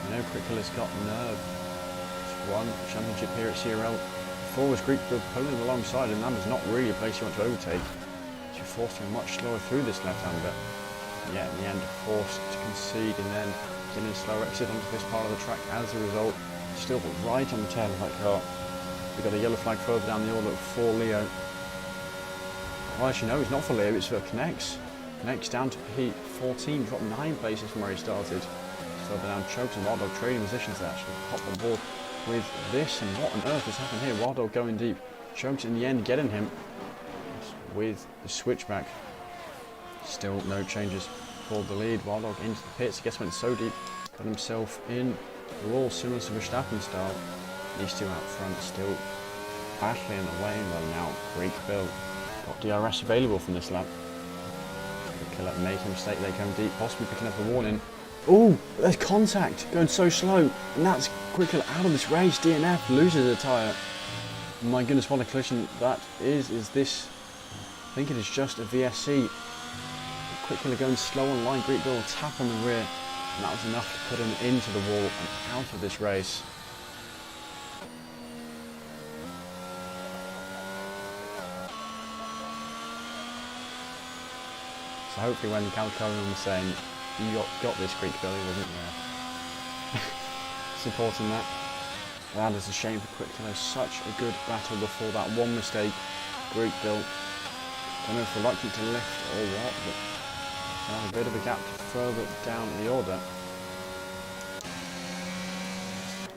You know Quick Killer's got nerve. He's won the championship here at CRL. Before was Greek build pulling alongside, and that was not really a place you want to overtake. So you're forced to be much slower through this left-hander. Yeah, in the end, forced to concede and then getting a slower exit onto this part of the track as a result. Still right on the tail of that car. We've got a yellow flag further down the order for Leo. Well, actually, no, it's not for Leo, it's for Connects. Connects down to P14, dropped 9 places from where he started. Further down, chokes and Wild Dog trading positions to actually hop on board with this. And what on earth has happened here? Wild Dog going deep. Chokes in the end, getting him with the switchback. Still no changes for the lead. Wild Dog into the pits. I guess went so deep, got himself in the wall, similar to Verstappen style. These two out front still battling away. Well, now Greek build got DRS available from this lap. Killer making a mistake. They come deep, possibly picking up a warning. Oh, there's contact going so slow, and that's Quick Killer out of this race. DNF loses a tyre. My goodness, what a collision that is. Is this? I think it is just a VSC. Quick Killer going slow on line. Greek build tap on the rear, and that was enough to put him into the wall and out of this race. So hopefully when Cal Cohen was saying, you got this Greek Bill, he wasn't there. Supporting that. That is a shame for Quick Killer. Such a good battle before that one mistake. Greek Bill, don't know if reluctant to lift or what, but have a bit of a gap further down the order.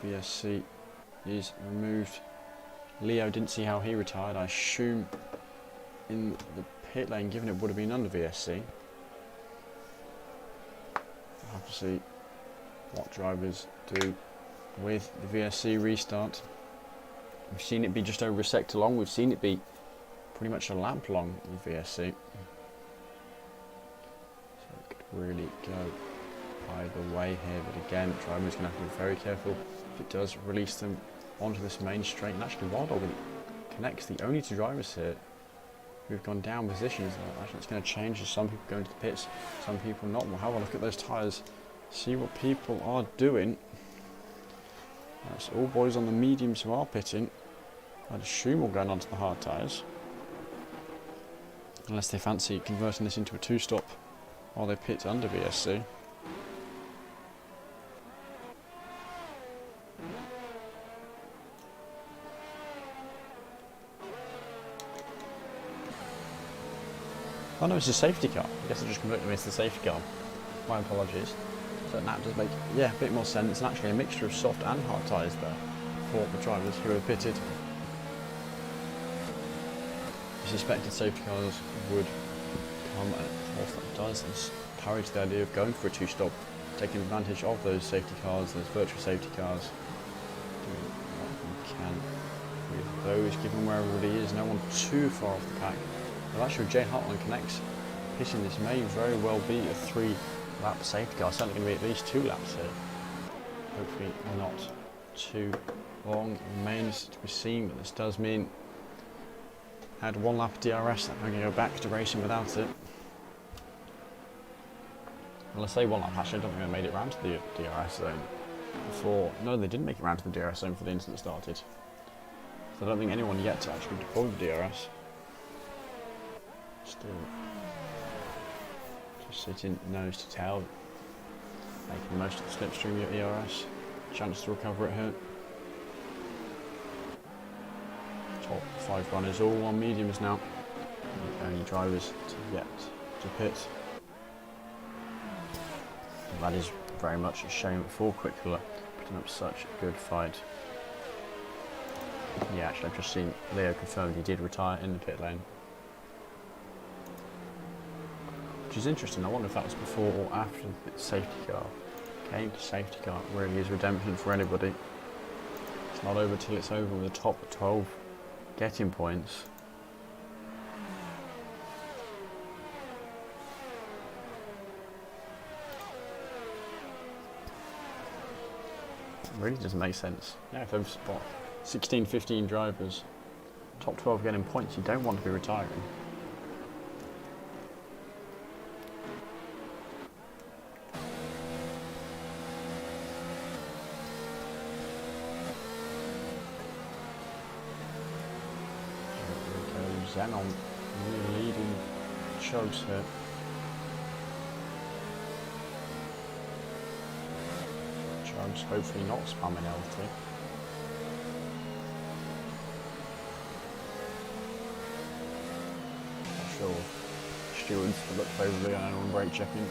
VSC is removed. Leo didn't see how he retired. I assume in the pit lane, given it would have been under VSC. We'll have to see what drivers do with the VSC restart. We've seen it be just over a sector long. We've seen it be pretty much a lap long with VSC. So it could really go either way here. But again, drivers going to have to be very careful if it does release them onto this main straight. And actually, Wild Dog connects the only two drivers here who've gone down positions. Actually, it's going to change as some people go into the pits, some people not. We'll have a look at those tyres, see what people are doing. That's all boys on the mediums who are pitting. I'd assume all going onto the hard tyres, unless they fancy converting this into a two-stop while they pit under VSC. Oh no, it's a safety car. I guess I just completely missed the safety car. My apologies. So that does make, a bit more sense. And actually a mixture of soft and hard tyres there for the drivers who are pitted. I suspected safety cars would come, and of course that does. It's encouraged the idea of going for a two-stop, taking advantage of those safety cars, those virtual safety cars. Doing what we can with those, given where everybody is. No one too far off the pack. Well, actually, Jay Hartland connects, hitting this may very well be a 3-lap safety car. Certainly going to be at least 2 laps here. Hopefully not too long. Remains to be seen, but this does mean I had one lap of DRS. I'm going to go back to racing without it. Well, I say one lap, actually I don't think I made it round to the DRS zone before. No, they didn't make it round to the DRS zone before the incident started. So I don't think anyone yet to actually deploy the DRS. Still just sitting nose to tail, making the most of the slipstream of ERS. Chance to recover it here. Top 5 runners all on mediums now. The only drivers to get to pit. And that is very much a shame for Quickler putting up such a good fight. Yeah, actually I've just seen Leo confirmed he did retire in the pit lane. Which is interesting. I wonder if that was before or after the safety car. Okay, the safety car really is redemption for anybody. It's not over till it's over with the top 12 getting points. It really doesn't make sense. Yeah, if there's 16, 15 drivers, top 12 getting points, you don't want to be retiring. Zenon really leading Chugs here. Chugs hopefully not spamming LT. Not sure stewards will look favourably on anyone brake checking.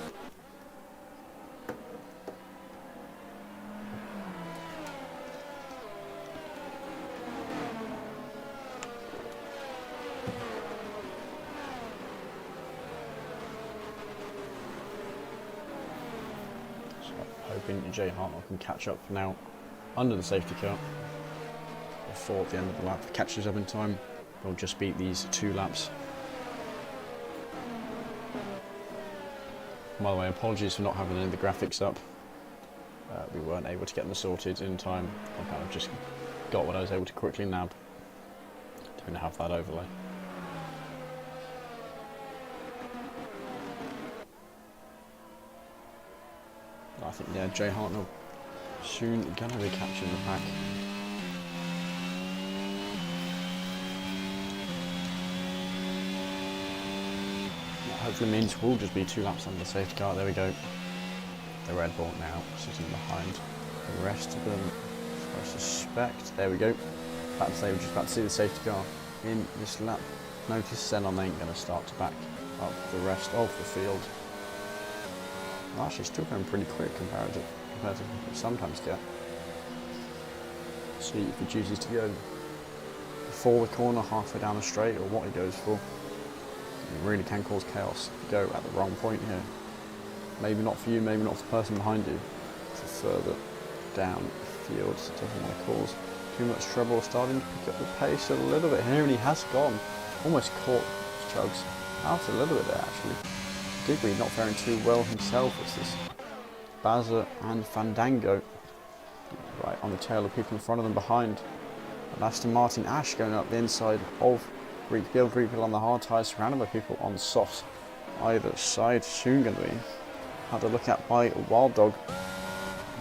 Hoping Jay Hartnell can catch up now under the safety car before the end of the lap. If he catches up in time, he'll just beat these 2 laps. By the way, apologies for not having any of the graphics up. We weren't able to get them sorted in time. I kind of just got what I was able to quickly nab. Don't have that overlay. I think, yeah, Jay Hartnell soon going to be catching the pack. That hopefully means we'll just be 2 laps under the safety car. There we go. The Red Bull now sitting behind the rest of them. So I suspect, there we go. About to say, we're just about to see the safety car in this lap. Notice Zenon ain't going to start to back up the rest of the field. Actually, still going pretty quick compared to what we sometimes get. See if he chooses to go before the corner, halfway down the straight, or what he goes for. It really can cause chaos if you go at the wrong point here. Maybe not for you, maybe not for the person behind you. For further down the field, so it doesn't want to cause too much trouble. Starting to pick up the pace a little bit here, and he has gone. Almost caught Chugs out a little bit there, actually. Digby not faring too well himself. It's this Bazza and Fandango right on the tail of people in front of them behind. And Aston Martin Ash going up the inside of Greekfield. Greekfield on the hard tyres, surrounded by people on softs either side. Soon going to be had a look at by Wild Dog.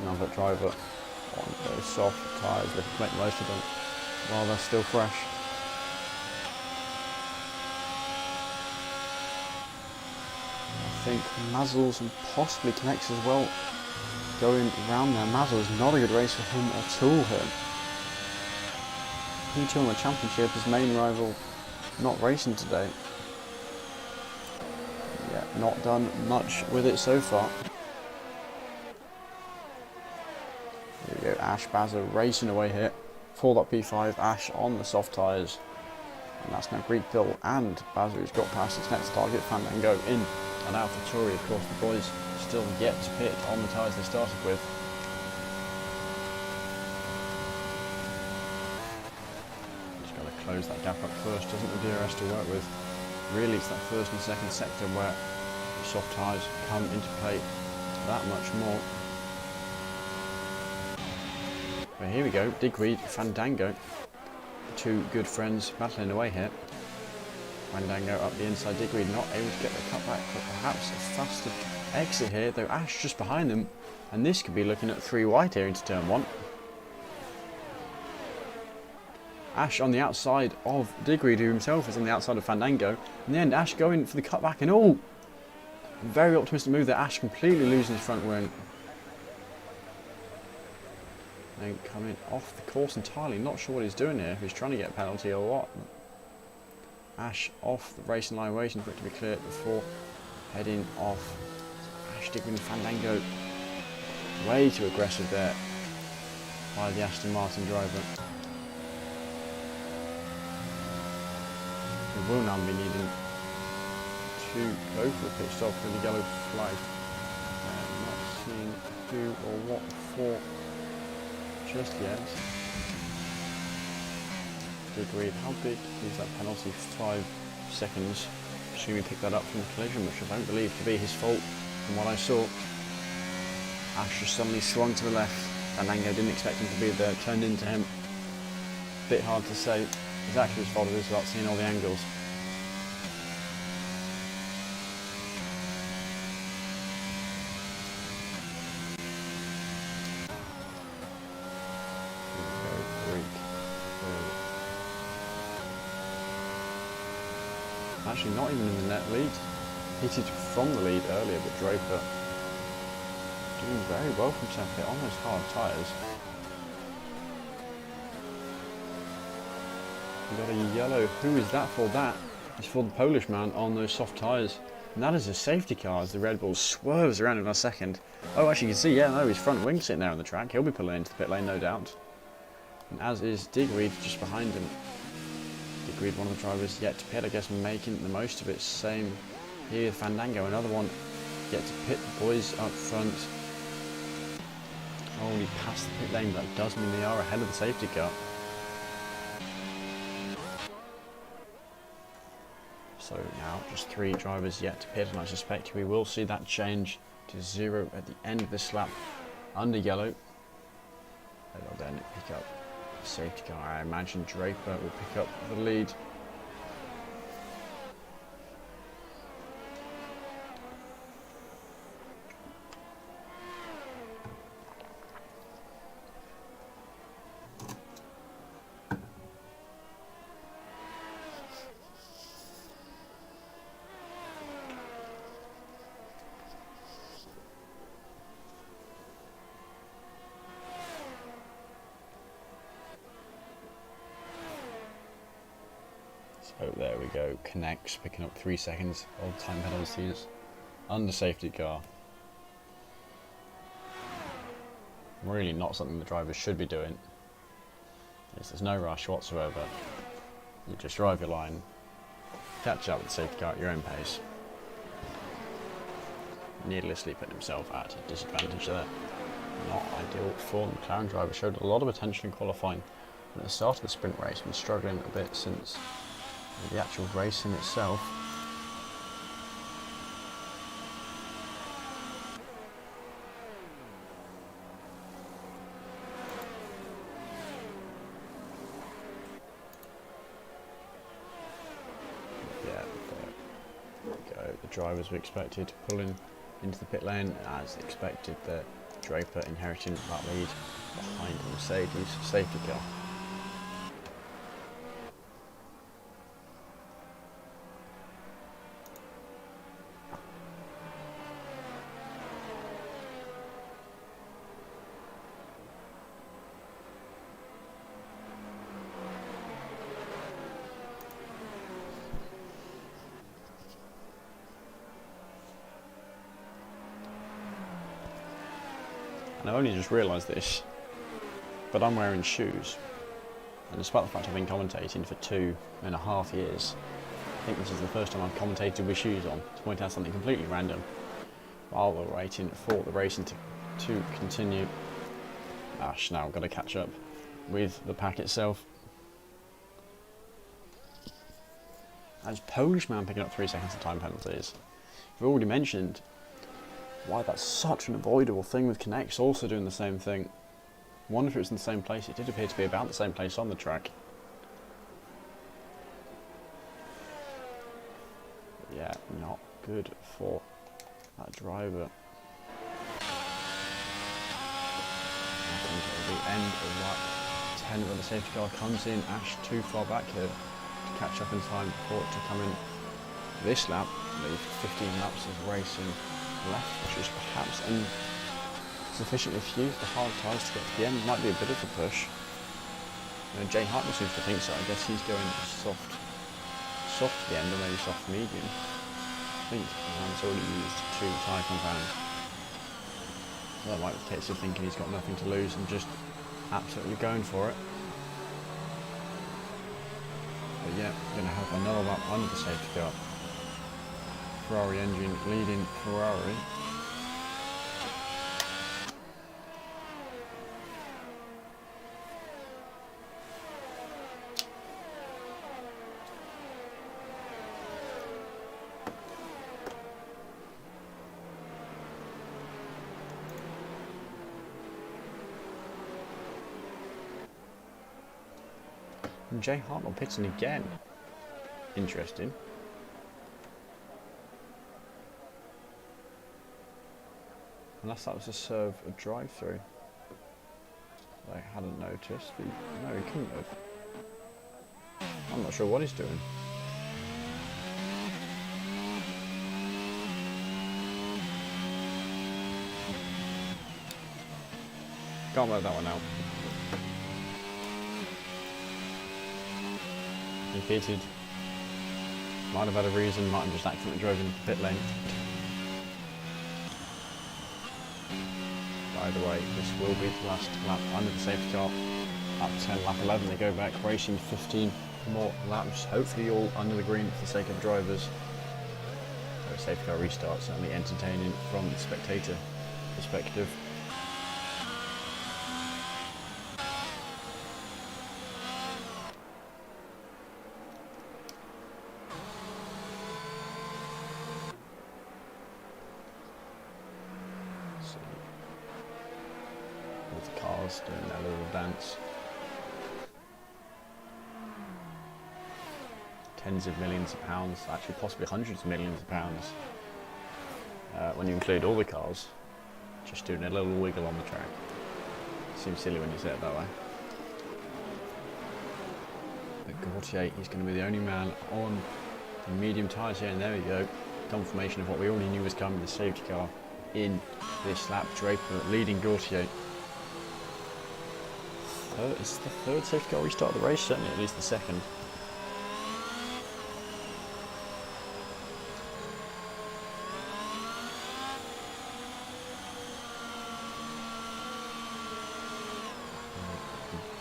Another driver on those soft tyres, looking to make the most of them while they're still fresh. I think Mazzles and possibly Connects as well going round there. Mazzles, not a good race for him at all here. P2 on the championship, his main rival not racing today. Yeah, not done much with it so far. Here we go, Ash Bazza racing away here. 4.P5, Ash on the soft tyres. And that's now Greekfield and Bazza who's got past his next target, Fandango in. And out for Tory, of course, the boys still yet to pit on the tyres they started with. Just got to close that gap up first, doesn't the DRS to work with? Really, it's that first and second sector where the soft tyres come into play that much more. But here we go, Digweed, Fandango. Two good friends battling away here. Fandango up the inside, Digweed not able to get the cutback, but perhaps a faster exit here, though Ash just behind them. And this could be looking at 3 wide here into turn 1. Ash on the outside of Digweed, who himself is on the outside of Fandango. In the end, Ash going for the cutback and all. Very optimistic move there. Ash completely losing his front wing. And coming off the course entirely. Not sure what he's doing here. If he's trying to get a penalty or what. Ash off the racing line, waiting for it to be cleared before heading off. Ash, Digweed and Fandango. Way too aggressive there by the Aston Martin driver. We will now be needing to go for a pit stop with the yellow flag. Not seeing who or what for just yet. Digweed, how big is that penalty? 5 seconds. Assuming he picked that up from the collision, which I don't believe to be his fault from what I saw. Ash just suddenly swung to the left. Fandango didn't expect him to be there, turned into him. Bit hard to say exactly his fault it is without seeing all the angles. Actually not even in the net lead. Hit it from the lead earlier, but Draper doing very well from himself here on those hard tyres. We got a yellow. Who is that for? That is for the Polish man on those soft tyres. And that is a safety car as the Red Bull swerves around in a second. Oh, actually you can see, yeah, no, his front wing sitting there on the track. He'll be pulling into the pit lane, no doubt. And as is Digweed just behind him. Digweed, one of the drivers yet to pit, I guess making the most of it. Same here, Fandango, another one yet to pit. The boys up front. Only past the pit lane, but that does mean they are ahead of the safety car. So now just 3 drivers yet to pit, and I suspect we will see that change to 0 at the end of this lap under yellow. They will then pick up the safety car. I imagine Draper will pick up the lead. So there we go, connects, picking up 3 seconds of time penalties under safety car. Really not something the drivers should be doing. Yes, there's no rush whatsoever. You just drive your line, catch up with the safety car at your own pace. Needlessly putting himself at a disadvantage there. Not ideal for the McLaren driver. Showed a lot of potential in qualifying. But at the start of the sprint race, been struggling a bit since the actual racing itself. Yeah, there we go. The drivers were expected pulling into the pit lane as expected. The Draper inheriting that lead behind the Mercedes safety car. And I only just realised this, but I'm wearing shoes. And despite the fact I've been commentating for 2.5 years, I think this is the first time I've commentated with shoes on, to point out something completely random, while we're waiting for the racing to continue. Ash now got to catch up with the pack itself. As Polish man picking up 3 seconds of time penalties. We've already mentioned why that's such an avoidable thing with Connects also doing the same thing. Wonder if it was in the same place. It did appear to be about the same place on the track. But yeah, not good for that driver. I think at the end of that 10 when the safety car comes in, Ash too far back here to catch up in time for it to come in this lap. Leave 15 laps of racing left, which is perhaps sufficiently few for hard tyres to get to the end. Might be a bit of a push. Jay Hartnell seems to think so. I guess he's going soft to the end, or maybe soft medium. I think he's already used 2 tyre compounds. That might be the case of thinking he's got nothing to lose and just absolutely going for it. But yeah, going to have another lap under the safety car. Ferrari engine leading Ferrari. And Jay Hartnell pitting again. Interesting. Unless that was to serve a drive-through. I hadn't noticed, but no, he couldn't have. I'm not sure what he's doing. Can't work that one out. He pitted. Might have had a reason, might have just accidentally drove into the pit lane. Either way, this will be the last lap under the safety car. Lap 10, lap 11, they go back racing 15 more laps, hopefully all under the green for the sake of drivers. So safety car restart, certainly entertaining from the spectator perspective. With the cars doing their little dance. Tens of millions of pounds, actually possibly hundreds of millions of pounds when you include all the cars, just doing a little wiggle on the track. Seems silly when you say it that way. But Gautier, he's going to be the only man on the medium tyres here, and there we go. Confirmation of what we already knew was coming, the safety car in this lap. Draper leading Gautier. Is the third safety car restart of the race? Certainly at least the second.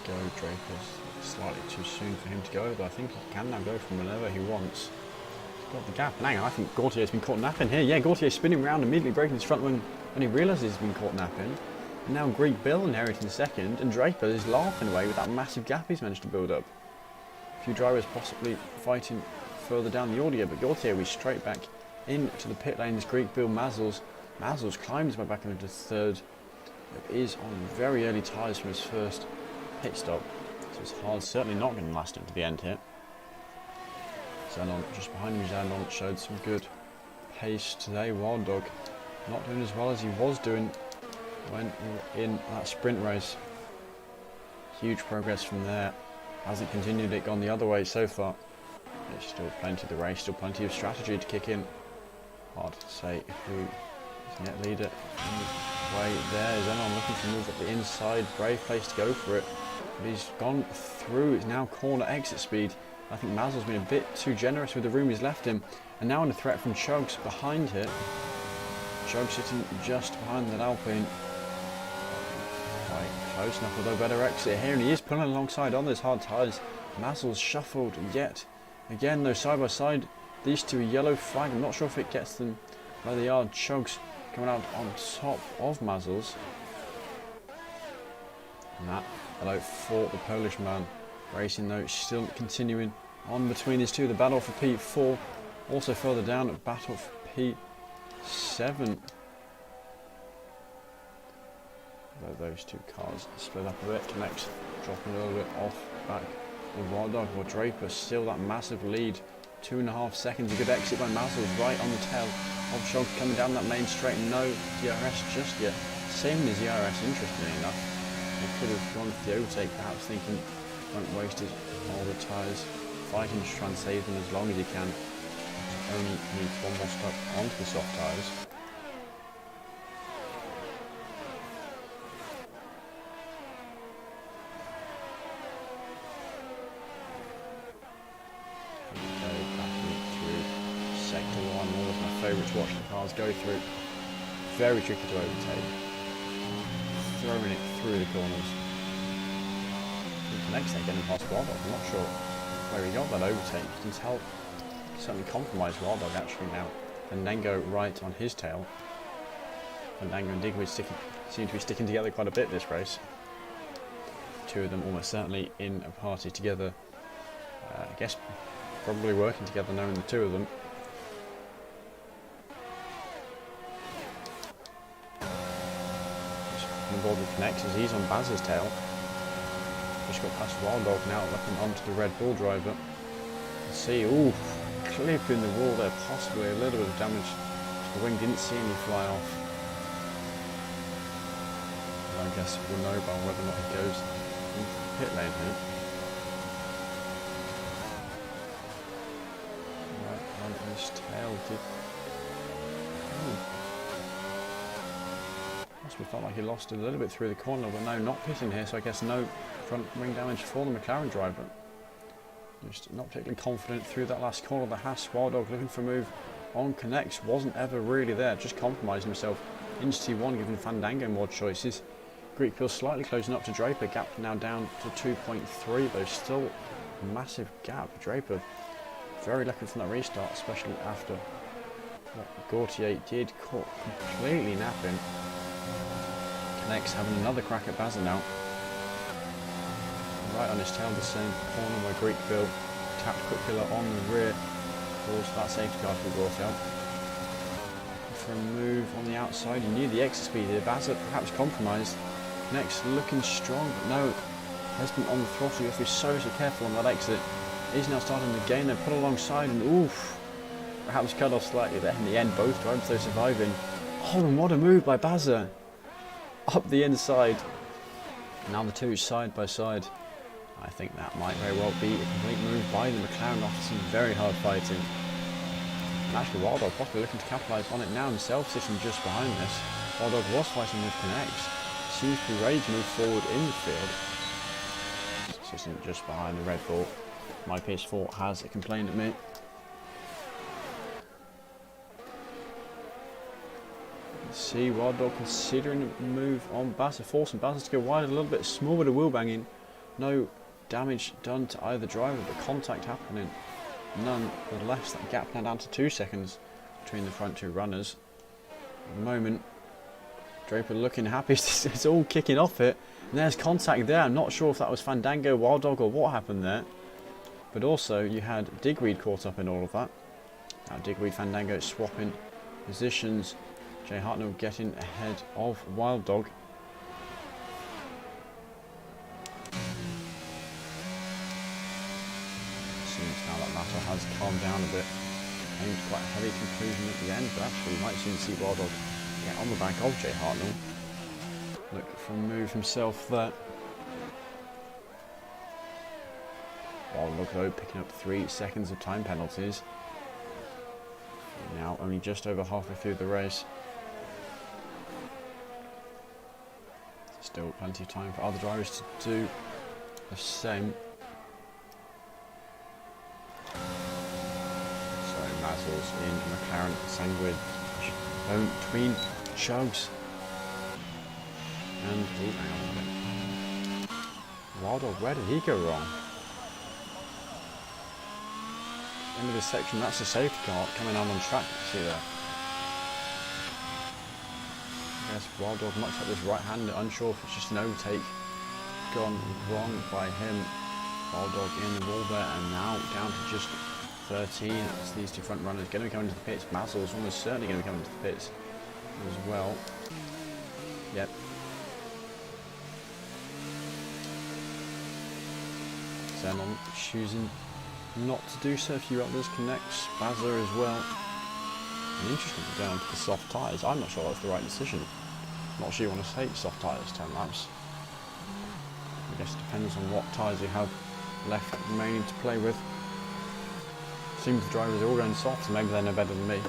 Go, Draper's slightly too soon for him to go, but I think he can now go from whenever he wants. He's got the gap. And hang on, I think Gautier's been caught napping here. Yeah, Gautier's spinning around, immediately breaking his front when he realises he's been caught napping. And now Greek Bill inheriting second, and Draper is laughing away with that massive gap he's managed to build up. A few drivers possibly fighting further down the order, but Gautier was straight back into the pit lanes. Greek Bill, Mazzles climbed his way back into third. It is on very early tyres from his first pit stop, so it's hard, certainly not going to last him to the end here. Zenon just behind him, Zenon showed some good pace today. Wild Dog not doing as well as he was doing when we were in that sprint race. Huge progress from there. Hasn't continued it, gone the other way so far. There's still plenty of the race, still plenty of strategy to kick in. Hard to say who is net leader in the way there. Zenon looking to move up the inside. Brave place to go for it. But he's gone through. It's now corner exit speed. I think Mazel's been a bit too generous with the room he's left him. And now under threat from Chugs behind here. Chugs sitting just behind that Alpine. Quite close enough, although better exit here. And he is pulling alongside on those hard tyres. Mazel's shuffled yet again, though, side by side. These two, a yellow flag. I'm not sure if it gets them where they are. Chugs coming out on top of Mazel's. And that allowed for the Polish man. Racing though, still continuing on between these two. The battle for P4. Also further down, a battle for P7. where those two cars split up a bit. Connects dropping a little bit off back of Wild Dog, or Draper still that massive lead. 2.5 seconds, a good exit by Mazzles right on the tail of Shog coming down that main straight. No DRS just yet. Same as the DRS, interestingly enough. He could have gone for the overtake, perhaps thinking won't waste all the tyres, fighting to try and save them as long as he can. Only needs one more stop onto the soft tyres. Favourite to watch the cars go through. Very tricky to overtake. Throwing it through the corners. The next thing, getting past Wild Dog. I'm not sure where he got that overtake. You can tell certainly compromised Wild Dog actually now. Fandango right on his tail. Fandango and Digweed seem to be sticking together quite a bit this race. Two of them almost certainly in a party together. I guess probably working together knowing the two of them. Involved with connects as he's on Baz's tail. Just got past Wild Dog now, looking onto the Red Bull driver. Let's see, ooh, clip in the wall there, possibly a little bit of damage. The wing didn't see any fly off. And I guess we'll know by whether or not he goes into the pit lane here. Right on his tail did. We felt like he lost a little bit through the corner, but no, not pitting here, so I guess no front wing damage for the McLaren driver. Just not particularly confident through that last corner. The Haas Wild Dog looking for a move on connects, wasn't ever really there, just compromising himself into T1, giving Fandango more choices. Greek Pill slightly closing up to Draper, gap now down to 2.3, though still a massive gap. Draper very lucky from that restart, especially after what Gautier did, caught completely napping. Connects having another crack at Bazza now. Right on his tail, the same corner where Greek Bill tapped Quick Killer on the rear. Calls for that safety car to be brought out. For a move on the outside, he knew the exit speed here. Bazza perhaps compromised. Connects looking strong, but no. Hesitant on the throttle, you have to be so careful on that exit. He's now starting to gain there, put alongside, and oof. Perhaps cut off slightly there in the end, both drivers though surviving. Oh, and what a move by Bazza. Up the inside. Now the two side by side. I think that might very well be a complete move by the McLaren after some very hard fighting. And actually Wild Dog possibly looking to capitalise on it now himself, sitting just behind this. Wild Dog was fighting with connects. Seems to be ready to move forward in the field. Sitting just behind the Red Bull. My PS4 has complained at me. See Wild Dog considering a move on Bazza, forcing Bazza to go wide a little bit, small bit of wheel banging. No damage done to either driver, but contact happening nonetheless. That gap now down to 2 seconds between the front two runners. At the moment, Draper looking happy. It's all kicking off it. And there's contact there. I'm not sure if that was Fandango, Wild Dog, or what happened there. But also, you had Digweed caught up in all of that. Now Digweed, Fandango swapping positions. Jay Hartnell getting ahead of Wild Dog. Seems now that Matto has calmed down a bit. Aimed quite a heavy conclusion at the end, but actually we might soon see Wild Dog get on the back of Jay Hartnell. Look for a move himself there. Wild Dog though picking up 3 seconds of time penalties. Now only just over halfway through the race. Still plenty of time for other drivers to do the same. So Mazzles in McLaren sandwich between Chugs and hang on a minute. Wild Dog, where did he go wrong? End of this section, that's a safety car coming out on track, see there. I guess Wild Dog much like this right hander, unsure if it's just an overtake gone wrong by him. Wild Dog in the wall there, and now down to just 13. That's these two front runners going to be coming into the pits. Mazzle's almost certainly going to be coming into the pits as well. Yep. Xenon choosing not to do so. A few others connect, Spazza as well. And interesting going on to the soft tyres. I'm not sure that's the right decision. Not sure you want to take soft tyres 10 laps. I guess it depends on what tyres you have left remaining to play with. Seems the drivers are all going soft, so maybe they know better than me.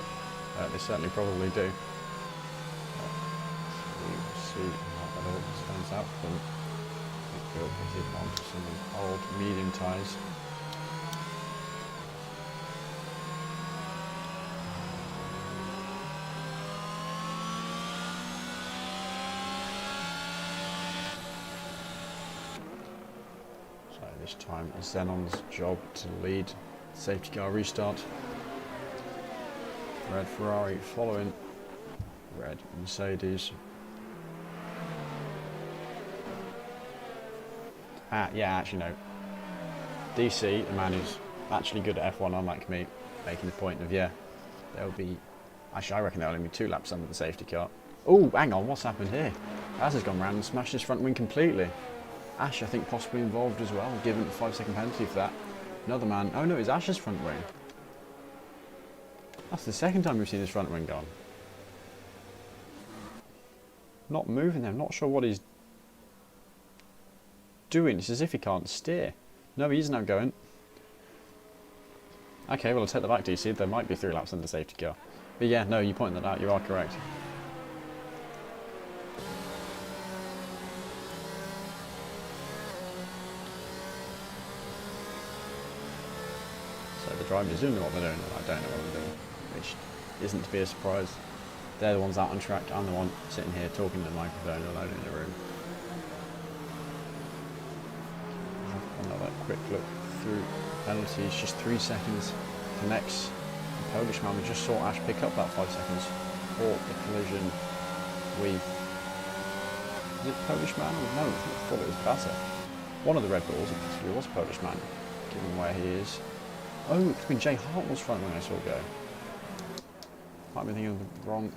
They certainly probably do. We'll see how that all turns out for them. I think we'll hit onto some old medium tyres. This time it's Xenon's job to lead safety car restart. Red Ferrari following red Mercedes. Yeah, actually no. DC, the man who's actually good at F1 unlike me, making the point of there'll be, actually I reckon there'll only be 2 laps under the safety car. Oh, hang on, what's happened here? As has gone round and smashed his front wing completely. Ash, I think, possibly involved as well, given a 5-second penalty for that. Another man. Oh no, it's Ash's front wing. That's the second time we've seen his front wing gone. Not moving there. I'm not sure what he's doing. It's as if he can't steer. No, he is now going. Okay, well, I'll take that back, DC. There might be 3 laps under the safety car. But yeah, no, you pointed that out. You are correct. So the drivers doing what they're doing, and I don't know what they're doing, which isn't to be a surprise. They're the ones out on track, I'm the one sitting here talking to the microphone alone in the room. Another quick look through penalties, just 3 seconds. Connects the Polish man. We just saw Ash pick up that 5 seconds for the collision with, is it Polish man? No, I thought it was Baza. One of the Red Bulls, it possibly was Polish man, given where he is. Oh, it could have been Jay Hartnell's front when I saw go. Might have been thinking of the wrong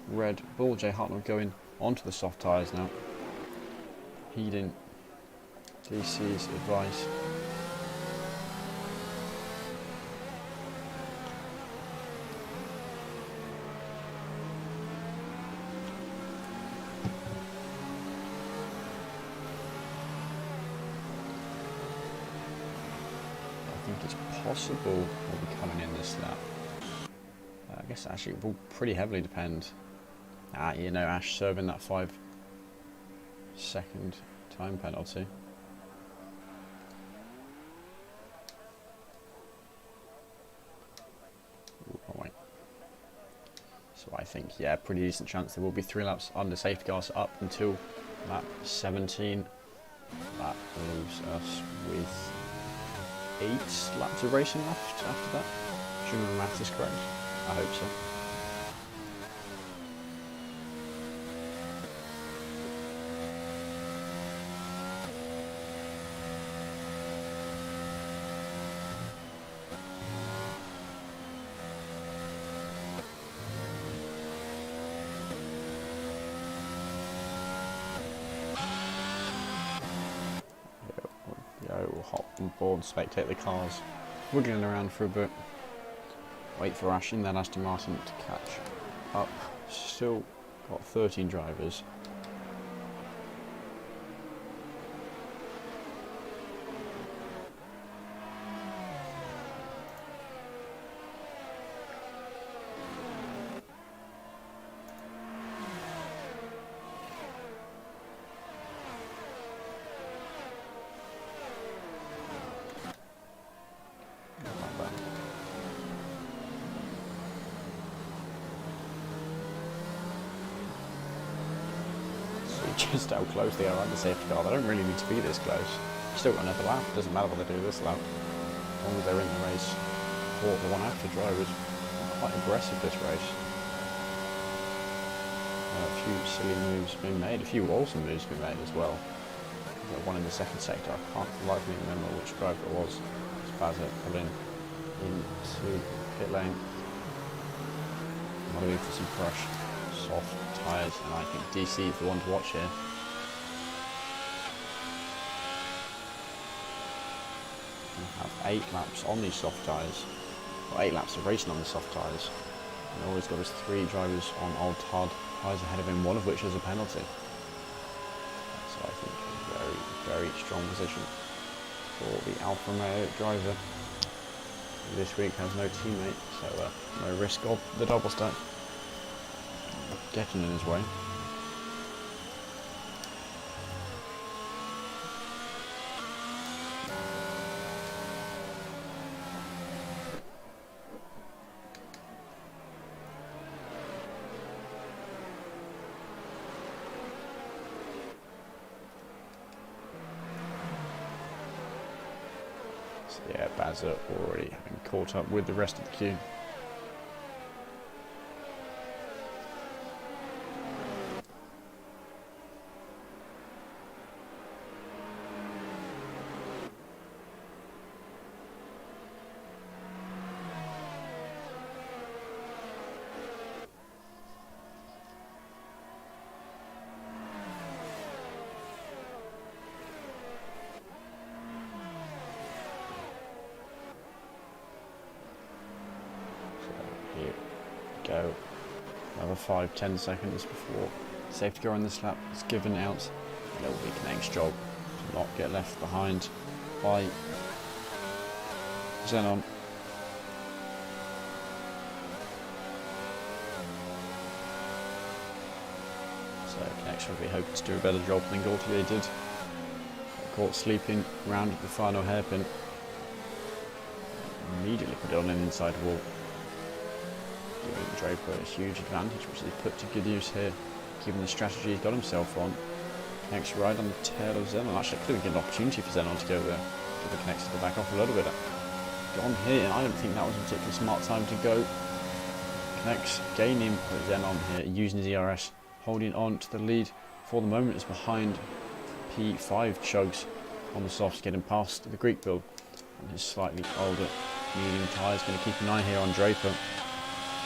Red Bull. Jay Hartnell going onto the soft tyres now. Heeding DC's advice. I think it's possible we'll be coming in this lap. I guess actually it will pretty heavily depend. You know, Ash serving that 5-second time penalty. Oh wait. So I think, yeah, pretty decent chance there will be 3 laps under safety cars up until lap 17. That leaves us with 8 laps of racing left after that. Assuming the math is correct. I hope so. We'll hop on board, spectate the cars, wiggling around for a bit. Wait for Ash and then Aston Martin to catch up. Still got 13 drivers. Just how close they are on the safety car. They don't really need to be this close. Still got another lap. Doesn't matter what they do this lap, as long as they're in the race for the one after. Drivers quite aggressive this race. A few silly moves being made. A few awesome moves being made as well. One in the second sector. I can't for the life of me remember which driver it was. Spazza pulling into pit lane. What do we do for some crush? Soft tyres, and I think DC is the one to watch here. 8 laps on these soft tyres, or 8 laps of racing on the soft tyres, and all he's got is 3 drivers on old hard tyres ahead of him, one of which is a penalty. So I think a very, very strong position for the Alfa Romeo driver. This week has no teammate, so no risk of the double stack getting in his way. So yeah, Bazza already having caught up with the rest of the queue. Go another 5-10 seconds before safety car on this lap is given out. It will be Kneg's job to not get left behind by Zenon. So Kneg's will be hoping to do a better job than Gaultier did. Caught sleeping round at the final hairpin. Immediately put it on an inside wall. Giving Draper a huge advantage, which he put to good use here, given the strategy he's got himself on. Next right on the tail of Zenon. Actually, could have given an opportunity for Zenon to go there. Give the connector to back off a little bit. Gone here, and I don't think that was a particularly smart time to go. Connects gaining Zenon here, using his ERS, holding on to the lead for the moment. Is behind P5 Chugs on the softs, getting past the Greek build and his slightly older medium tyres. Going to keep an eye here on Draper.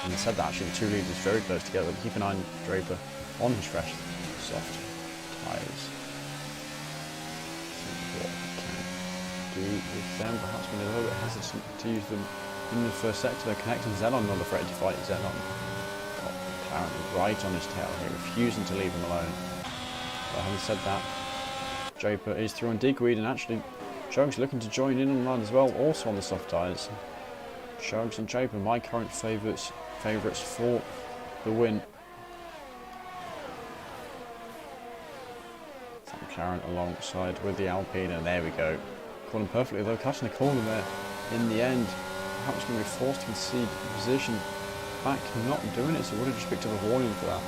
And said that actually the 2 leaders very close together, but keep an eye on Draper on his fresh soft tyres. See what he can do with them. Perhaps been a little bit hesitant to use them in the first sector. They're connecting Zenon, not afraid to fight Zenon. Got McLaren right on his tail here, refusing to leave him alone. But having said that, Draper is through on Digweed, and actually Chugs looking to join in on that as well, also on the soft tyres. Chugs and Draper, my current favourites for the win. McLaren alongside with the Alpine, and there we go. Caught him perfectly though, cutting the corner there in the end. Perhaps going to be forced to concede position back, not doing it, so would have just picked up a warning for that.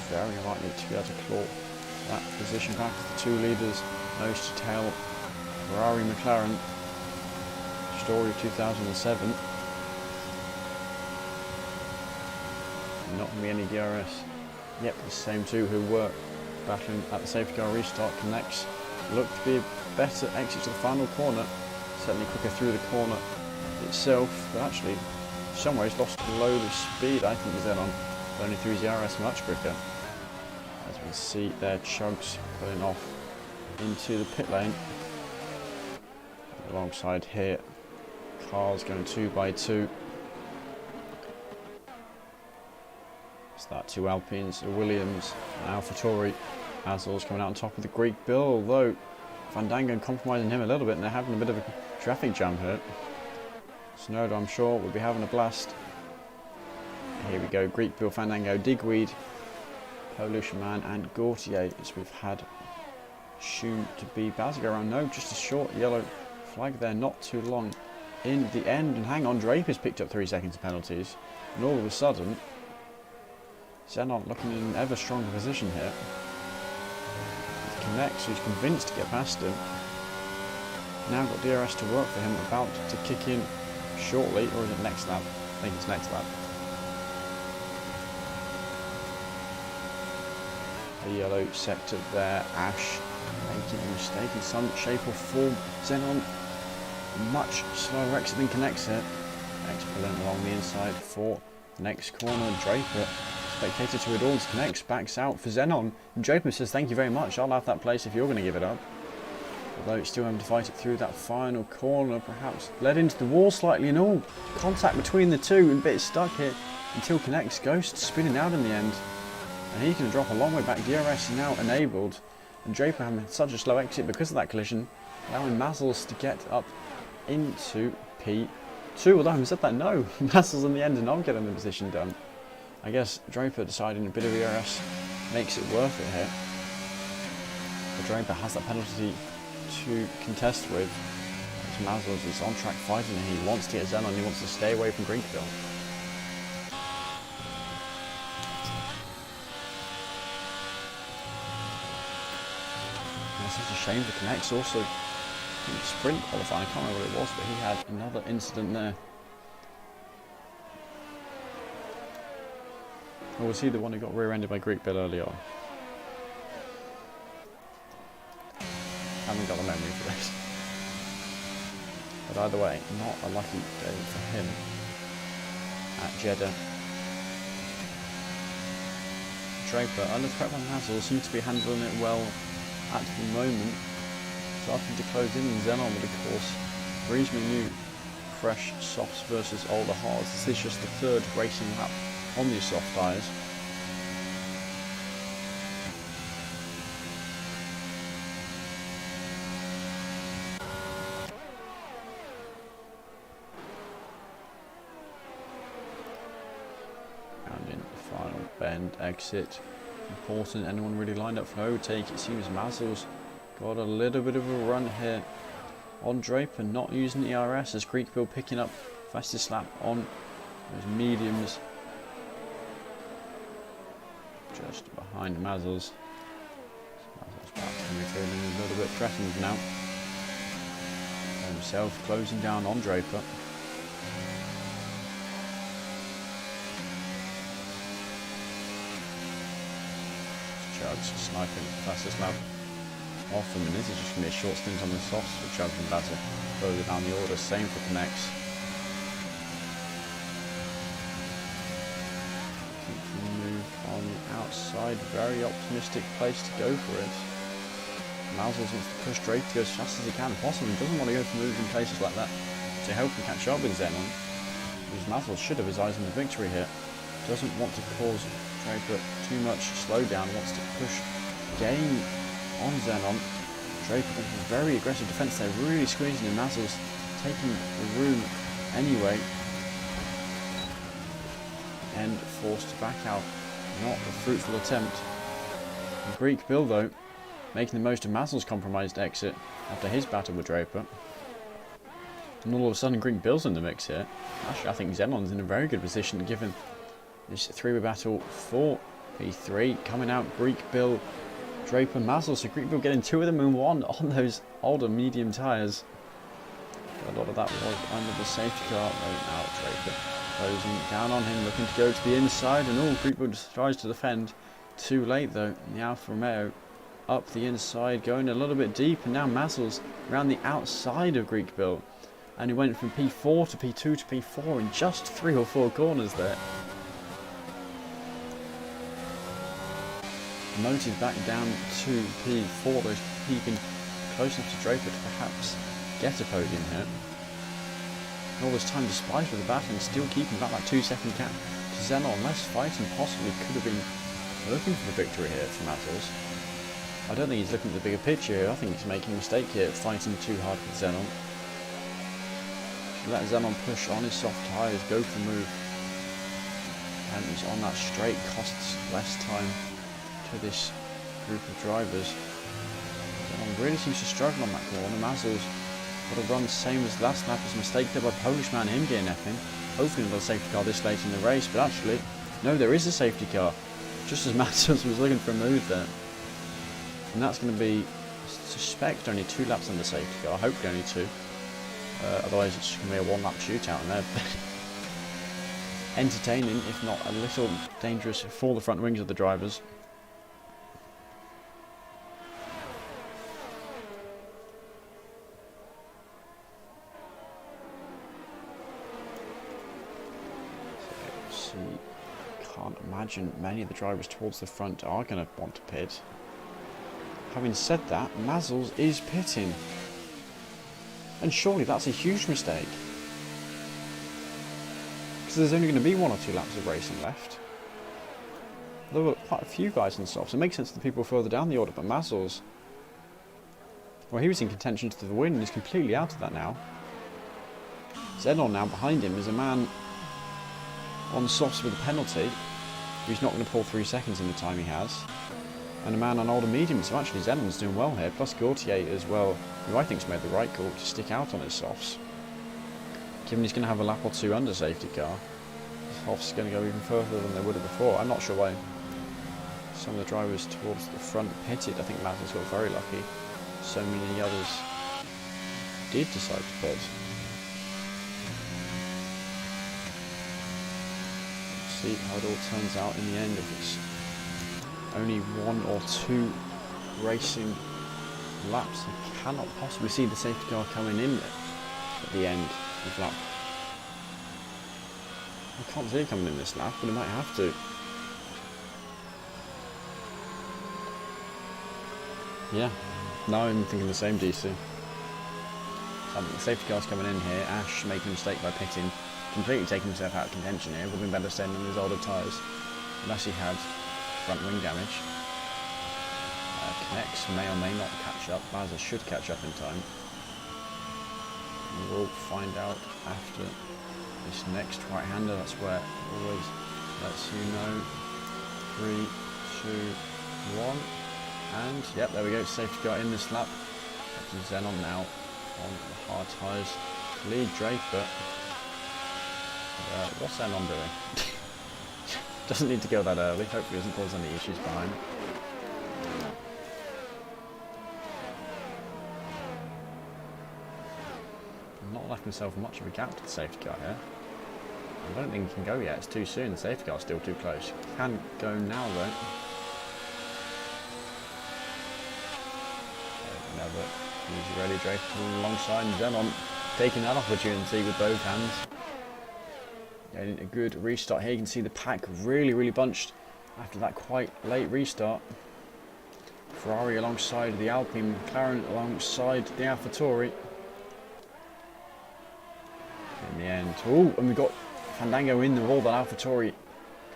Very likely to be able to claw that position back. The 2 leaders, nose to tail, Ferrari McLaren, story of 2007. Not going to be any DRS. Yep, the same 2 who were battling at the safety car restart. Connects look to be a better exit to the final corner, certainly quicker through the corner itself, but actually in some ways lost a load of speed. I think Zenon only through his DRS much quicker. As we see their Chugs pulling off into the pit lane. Alongside here, cars going 2 by 2. It's that 2 Alpines, a Williams, an AlphaTauri. Azul's coming out on top of the Greek Bill, although Van Dangen compromising him a little bit, and they're having a bit of a traffic jam here. Snowdo, I'm sure, will be having a blast. Here we go, Greek Bill, Fandango, Digweed, Polish Man and Gaultier, as we've had shown to be Bazza go around. No, just a short yellow flag there, not too long in the end. And hang on, Draper's picked up 3 seconds of penalties, and all of a sudden Zenon looking in an ever stronger position here. Connects, who's convinced to get past him. Now got DRS to work for him, about to kick in shortly, or is it next lap? I think it's next lap. The yellow sector there, Ash making a mistake in some shape or form. Zenon much slower exit than Connects it. Connects pulling along the inside for the next corner. Draper Spectator to Adorns connects, backs out for Xenon. And Draper says, thank you very much, I'll have that place if you're going to give it up. Although it's still having to fight it through that final corner, perhaps led into the wall slightly, and all contact between the two, and a bit stuck here until connects. Ghost spinning out in the end. And he's going to drop a long way back. DRS is now enabled. And Draper having such a slow exit because of that collision, allowing Mazzles to get up into P2. Although I said that, no. Mazzles in the end and not getting the position done. I guess Draper deciding a bit of ERS makes it worth it here. But Draper has that penalty to contest with. As Mazzles is on track fighting and he wants to get Xenon, he wants to stay away from Greenfield. It's such a shame for Connects also. Sprint qualifying, I can't remember what it was, but he had another incident there. Or was he the one who got rear-ended by Greek Bill early on? I haven't got the memory for this. But either way, not a lucky day for him at Jeddah. Draper, under threat by Mazzle, seems to be handling it well at the moment. Starting to close in, and Xenon with, of course, reasonably new, fresh softs versus older hards. This is just the third racing lap on these soft tyres. And in the final bend, exit. Important, anyone really lined up for an overtake? It seems Mazzle's got a little bit of a run here on Draper, not using the ERS as Greekville picking up fastest lap on those mediums. Just behind Mazzles. Mazzles perhaps going to be feeling a little bit threatened now. Himself closing down on Draper. Chugs sniping fastest lap off them, and this is just going to be a short stint on the softs for Chugs and Basil. Further down the order, same for Connects. Keep the move on the outside, very optimistic place to go for it. Mazzles wants to push Draper to go as fast as he can, possibly doesn't want to go for moves in places like that to help him catch up with Xenon. Because Mazzles should have his eyes on the victory here. Doesn't want to cause Draper too much slowdown, wants to push game on Xenon. Draper with a very aggressive defence there, really squeezing in. Mazzles taking the room anyway. And forced to back out. Not a fruitful attempt. And Greek Bill though, making the most of Mazzles' compromised exit after his battle with Draper. And all of a sudden Greek Bill's in the mix here. Actually I think Xenon's in a very good position given this three-way battle for P3. Coming out Greek Bill, Draper, Mazzles. So Greek Bill getting two of them in one on those older medium tyres. A lot of that was under the safety car. Now Draper closing down on him, looking to go to the inside, and all Greek Bill just tries to defend. Too late though. The Alfa Romeo up the inside, going a little bit deep, and now Mazzles around the outside of Greek Bill. And he went from P4 to P2 to P4 in just 3 or 4 corners there. Motive back down to P4, those keeping close enough to Draper to perhaps get a podium here. And all this time, despite the battling, still keeping back that 2-second gap to Xenon. Less fighting possibly could have been looking for the victory here for Mazzles. I don't think he's looking at the bigger picture here. I think he's making a mistake here, fighting too hard with Xenon. Let Xenon push on his soft tyres, go for the move. And he's on that straight, costs less time to this group of drivers. Xenon really seems to struggle on that corner. Mazzles got a run same as last lap. It's a mistake there by Polish man, him getting F in. Hopefully not a safety car this late in the race, but actually, no, there is a safety car. Just as Mazzles was looking for a move there. And that's going to be, I suspect, only 2 laps on the safety car. Hopefully only 2. Otherwise it's going to be a 1-lap shootout in there. Entertaining, if not a little dangerous for the front wings of the drivers. can't imagine many of the drivers towards the front are going to want to pit. Having said that, Mazzles is pitting. And surely that's a huge mistake. Because there's only going to be 1 or 2 laps of racing left. There were quite a few guys in the softs. It makes sense to the people further down the order, but Mazzles, well, he was in contention to the win and he's completely out of that now. Zenon now behind him is a man on the softs with a penalty who's not going to pull 3 seconds in the time he has. And a man on older mediums, so actually Zenon's doing well here, plus Gautier as well, who I think's made the right call to stick out on his softs. Given he's going to have a lap or 2 under safety car, his softs are going to go even further than they would have before. I'm not sure why some of the drivers towards the front pitted. I think Mazzles got very lucky. So many others did decide to pit. Let's see how it all turns out in the end. If it's only 1 or 2 racing laps, I cannot possibly see the safety car coming in at the end of lap. I can't see it coming in this lap, but it might have to. Yeah, now I'm thinking the same, DC. The safety car's coming in here. Ash making a mistake by pitting, completely taking himself out of contention here. Would have been better staying in his older tyres, unless he had front wing damage. Connects may or may not catch up. Mazda should catch up in time. And we'll find out after this next right-hander. That's where it always lets you know. 3, 2, 1. And, yep, there we go, safety car in this lap. That's Zenon now on the hard tyres. Lead Draper. What's Zenon doing? Doesn't need to go that early, hopefully doesn't cause any issues behind. I'm not left myself much of a gap to the safety car here. I don't think he can go yet, it's too soon, the safety car's still too close. Can go now though. He's ready, Draper alongside Zenon, taking that opportunity with both hands. Getting a good restart here. You can see the pack really bunched after that quite late restart. Ferrari alongside the Alpine, McLaren alongside the AlphaTauri. In the end, oh, and we got Fandango in the wall, that AlphaTauri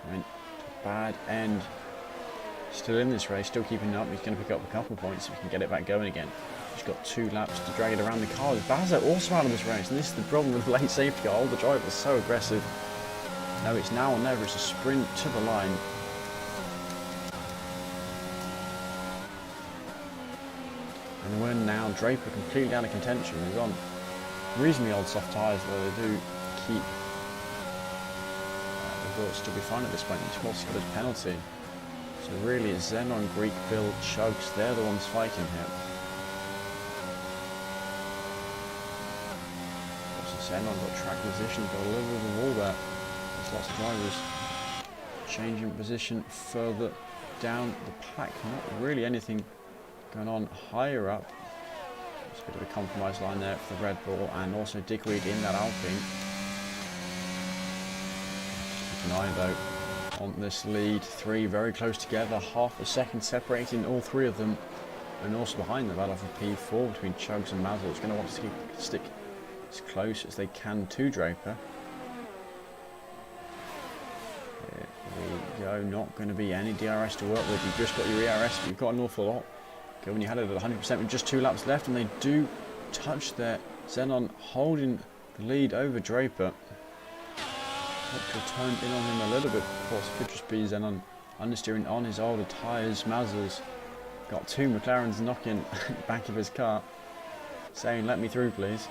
coming to a bad end. Still in this race, still keeping up. He's going to pick up a couple of points if he can get it back going again. He's got 2 laps to drag it around the car. Baza also out of this race, and this is the problem with the late safety car. All the drivers are so aggressive. No, it's now or never. It's a sprint to the line. And we're now Draper completely out of contention. He's on reasonably old soft tyres, though they do keep the results to be fine at this point. He's also got his penalty. So really it's Zenon, Greek, Bill, Chugs, they're the ones fighting here. Also Zenon got track position, got a little bit of a wall there. There's lots of drivers changing position further down the pack. Not really anything going on higher up. There's a bit of a compromise line there for the Red Bull, and also Digweed in that Alpine. Just keep an eye though on this lead. 3 very close together, half a second separating all 3 of them, and also behind the battle for P4 between Chugs and Mazzle. It's going to want to stick as close as they can to Draper. Here we go, not going to be any DRS to work with. You've just got your ERS, but you've got an awful lot. Okay, when you had it at 100% with just 2 laps left, and they do touch there. Zenon holding the lead over Draper. Hope to turn in on him a little bit. Of course, it could just be Zenon understeering on his older tyres. Mazzle's got 2 McLarens knocking the back of his car, saying, "Let me through, please."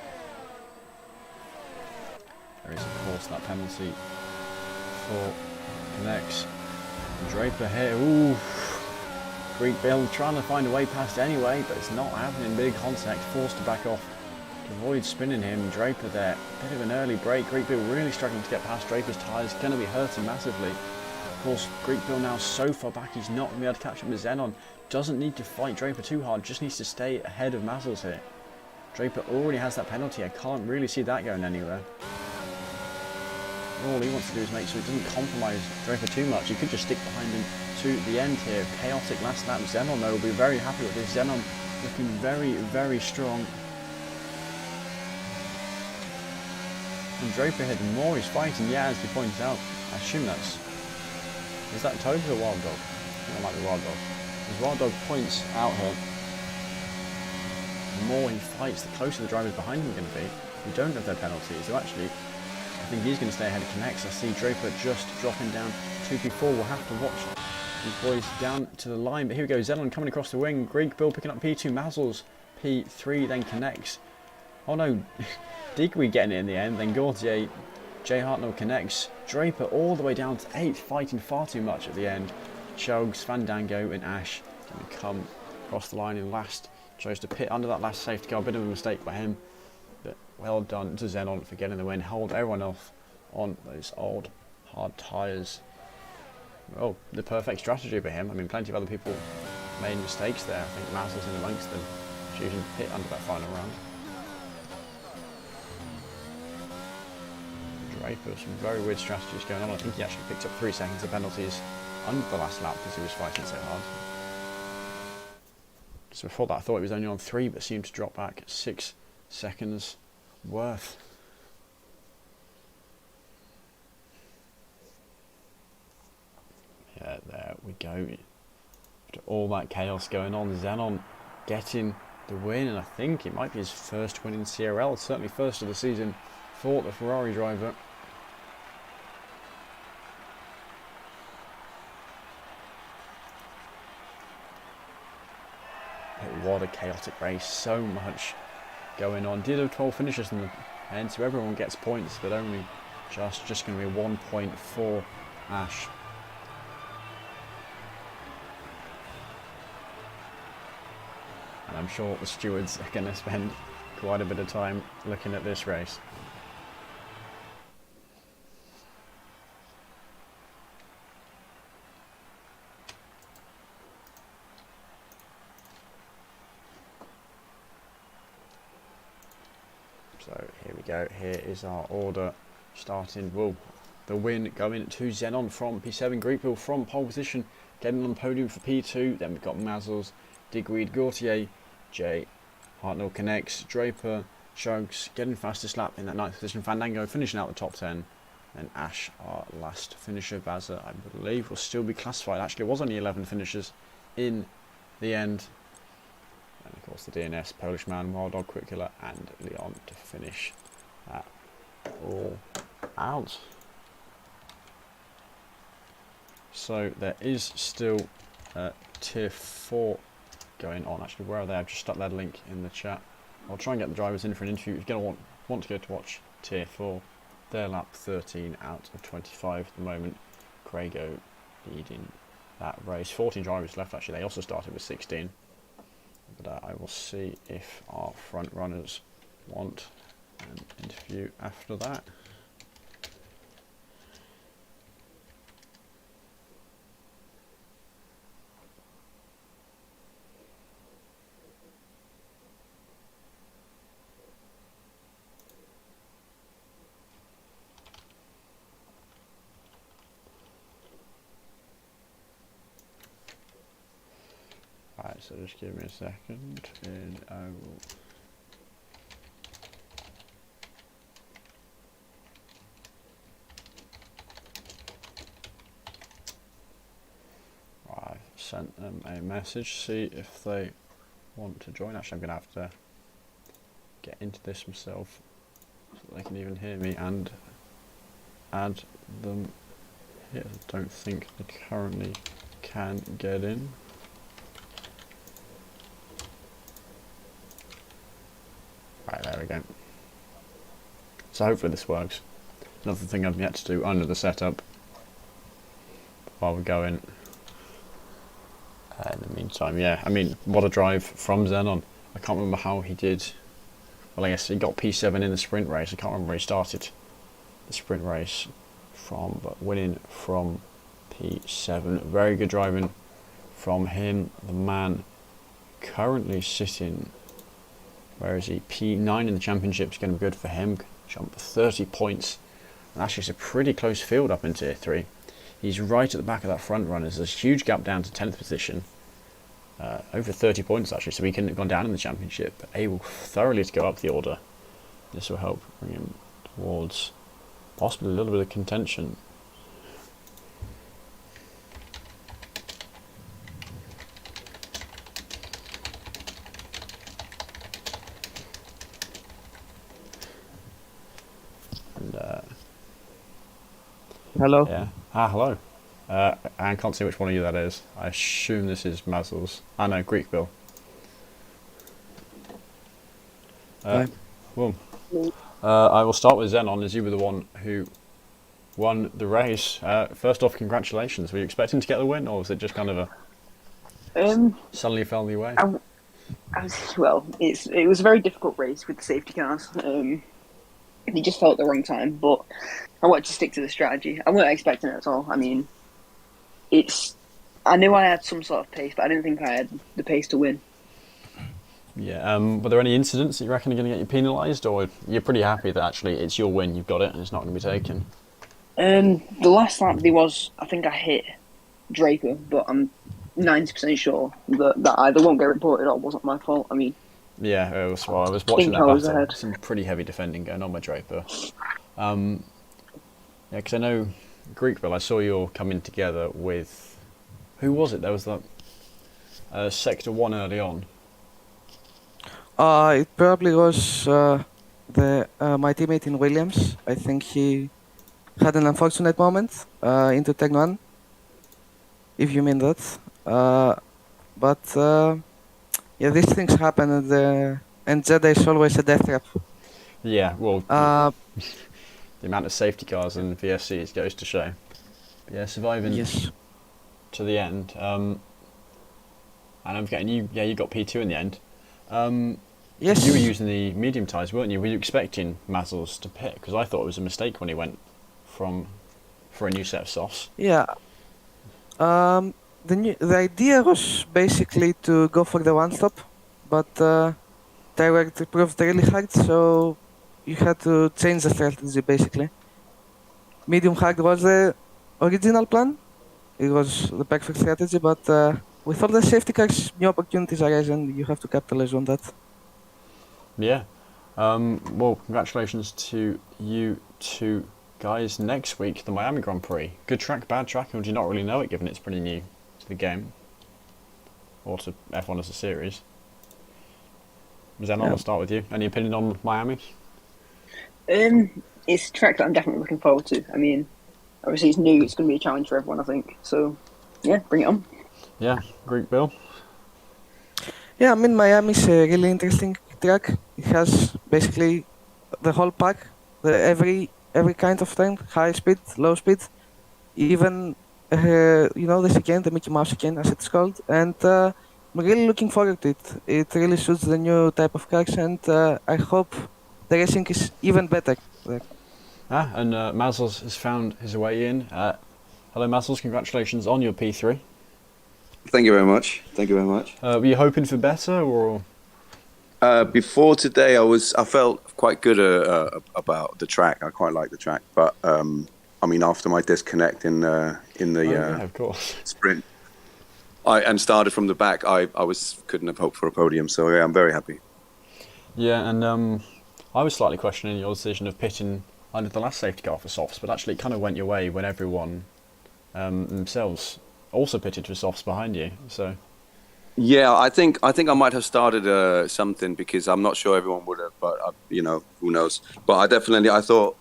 There is, of course, that penalty for Connects. Draper here. Ooh. Greek Bill trying to find a way past anyway, but it's not happening. Big contact, forced to back off to avoid spinning him. Draper there, bit of an early break. Greek Bill really struggling to get past Draper's tyres, going to be hurting massively. Of course, Greek Bill now so far back, he's not going to be able to catch up with Zenon. Doesn't need to fight Draper too hard, just needs to stay ahead of Mazzles here. Draper already has that penalty. I can't really see that going anywhere. All he wants to do is make sure he doesn't compromise Draper too much. He could just stick behind him to the end here. Chaotic last lap. Xenon, though, will be very happy with this. Xenon looking very, very strong. And Draper here, the more he's fighting, yeah, as he points out, I assume that's... Is that Toad or Wild Dog? I think that might be Wild Dog. As Wild Dog points out here, the more he fights, the closer the drivers behind him are going to be. We don't have their penalties, so actually, I think he's going to stay ahead of Connects. I see Draper just dropping down 2P4. We'll have to watch these boys down to the line. But here we go, Xenon coming across the wing. Greek Bill picking up P2, Mazzles P3, then Connects. Oh no, Digweed getting it in the end, then Gautier, J Hartnell connects. Draper all the way down to 8th, fighting far too much at the end. Chugs, Fandango and Ash going to come across the line in last. Chose to pit under that last safety car, a bit of a mistake by him. But well done to Xenon for getting the win. Hold everyone off on those old hard tyres. Well, the perfect strategy for him. I mean, plenty of other people made mistakes there. I think Mazzle's in amongst them, choosing to pit under that final round. Draper, some very weird strategies going on. I think he actually picked up 3 seconds of penalties under the last lap because he was fighting so hard. So before that I thought he was only on 3, but seemed to drop back 6 seconds worth. Yeah, there we go. After all that chaos going on, Xenon getting the win, and I think it might be his first win in CRL, certainly first of the season for the Ferrari driver. But what a chaotic race, so much going on. Did have 12 finishes in the end, so everyone gets points, but only just going to be 1.4 Ash. And I'm sure the stewards are going to spend quite a bit of time looking at this race. So here we go, here is our order starting. Well, the win going to Xenon from P7, Greekville from pole position, getting on the podium for P2. Then we've got Mazzles, Digweed, Gautier, J Hartnell connects, Draper, Chugs getting fastest lap in that 9th position, Fandango finishing out the top 10, and Ash, our last finisher. Bazza, I believe, will still be classified. Actually, it was only 11 finishers in the end. And of course the DNS, Polish Man, Wild Dog, Quick Killer and Leon to finish that all out. So there is still tier 4 going on. Actually, where are they? I've just stuck that link in the chat. I'll try and get the drivers in for an interview. If you're going to want to go to watch tier 4, they're lap 13 out of 25 at the moment. Crago leading that race. 14 drivers left actually. They also started with 16. But I will see if our front runners want an interview after that. Right, so just give me a second and I will... I've sent them a message, see if they want to join. Actually, I'm going to have to get into this myself so they can even hear me and add them here. I don't think they currently can get in. Right, there we go. So hopefully this works. Another thing I've yet to do under the setup while we're going. In the meantime, yeah, I mean, what a drive from Xenon. I can't remember how he did. Well, I guess he got P7 in the sprint race. I can't remember where he started the sprint race from, but winning from P7. Very good driving from him. The man currently sitting... Where is he? P9 in the championship is going to be good for him. Jump 30 points Actually, it's a pretty close field up in Tier 3. He's right at the back of that front runner. There's a huge gap down to 10th position. Over 30 points, actually, so he couldn't have gone down in the championship. But able thoroughly to go up the order. This will help bring him towards possibly a little bit of contention. And, hello. Yeah. Hello. I can't see which one of you that is. I assume this is Mazel's. No, Greek Bill. Well, I will start with Xenon, as you were the one who won the race. First off, congratulations. Were you expecting to get the win, or was it just kind of a suddenly fell your way? It was a very difficult race with the safety cars. It just felt at the wrong time, but I wanted to stick to the strategy. I wasn't expecting it at all. I mean, I knew I had some sort of pace, but I didn't think I had the pace to win. Yeah, were there any incidents that you reckon are going to get you penalised, or you're pretty happy that actually it's your win, you've got it, and it's not going to be taken? The last lap I think I hit Draper, but I'm 90% sure that either won't get reported or wasn't my fault. I mean, yeah, I was watching that battle. Some pretty heavy defending going on with Draper. Yeah, because I know Greekville, I saw you all coming together with, who was it? There was that Sector 1 early on. It probably was my teammate in Williams. I think he had an unfortunate moment into Tech 1, if you mean that. But yeah, these things happen, and Jedi is always a death trap. Yeah, well, the amount of safety cars and VFCs goes to show. But yeah, surviving to the end. And I'm forgetting you got P2 in the end. Yes. You were using the medium tyres, weren't you? Were you expecting Mazel's to pit? Because I thought it was a mistake when he went for a new set of softs. Yeah. The idea was basically to go for the one stop, but direct proved really hard, so you had to change the strategy basically. Medium hard was the original plan. It was the perfect strategy, but with all the safety cars, new opportunities arise, and you have to capitalize on that. Yeah. Well, congratulations to you two guys. Next week, the Miami Grand Prix. Good track, bad track, or do you not really know it, given it's pretty new to the game? Or to F1 as a series? Xenon, I'll start with you. Any opinion on Miami? It's a track that I'm definitely looking forward to. I mean, obviously it's new, it's going to be a challenge for everyone, I think. So, yeah, bring it on. Yeah, Greek Bill? Yeah, I mean, Miami's a really interesting track. It has basically the whole pack, every kind of turn, high speed, low speed, even the chicane, the Mickey Mouse chicane as it's called, and I'm really looking forward to it. It really suits the new type of cars, and I hope the racing is even better. And Mazel's has found his way in. Hello Mazel's, congratulations on your P3. Thank you very much. Thank you very much. Were you hoping for better, or? Before today, I felt quite good about the track. I quite like the track, but I mean, after my disconnect in the of course. sprint, and started from the back, I couldn't have hoped for a podium. So yeah, I'm very happy. Yeah, and I was slightly questioning your decision of pitting under the last safety car for softs, but actually it kind of went your way when everyone themselves also pitted for softs behind you. So. Yeah, I think I might have started something, because I'm not sure everyone would have, but who knows. But I thought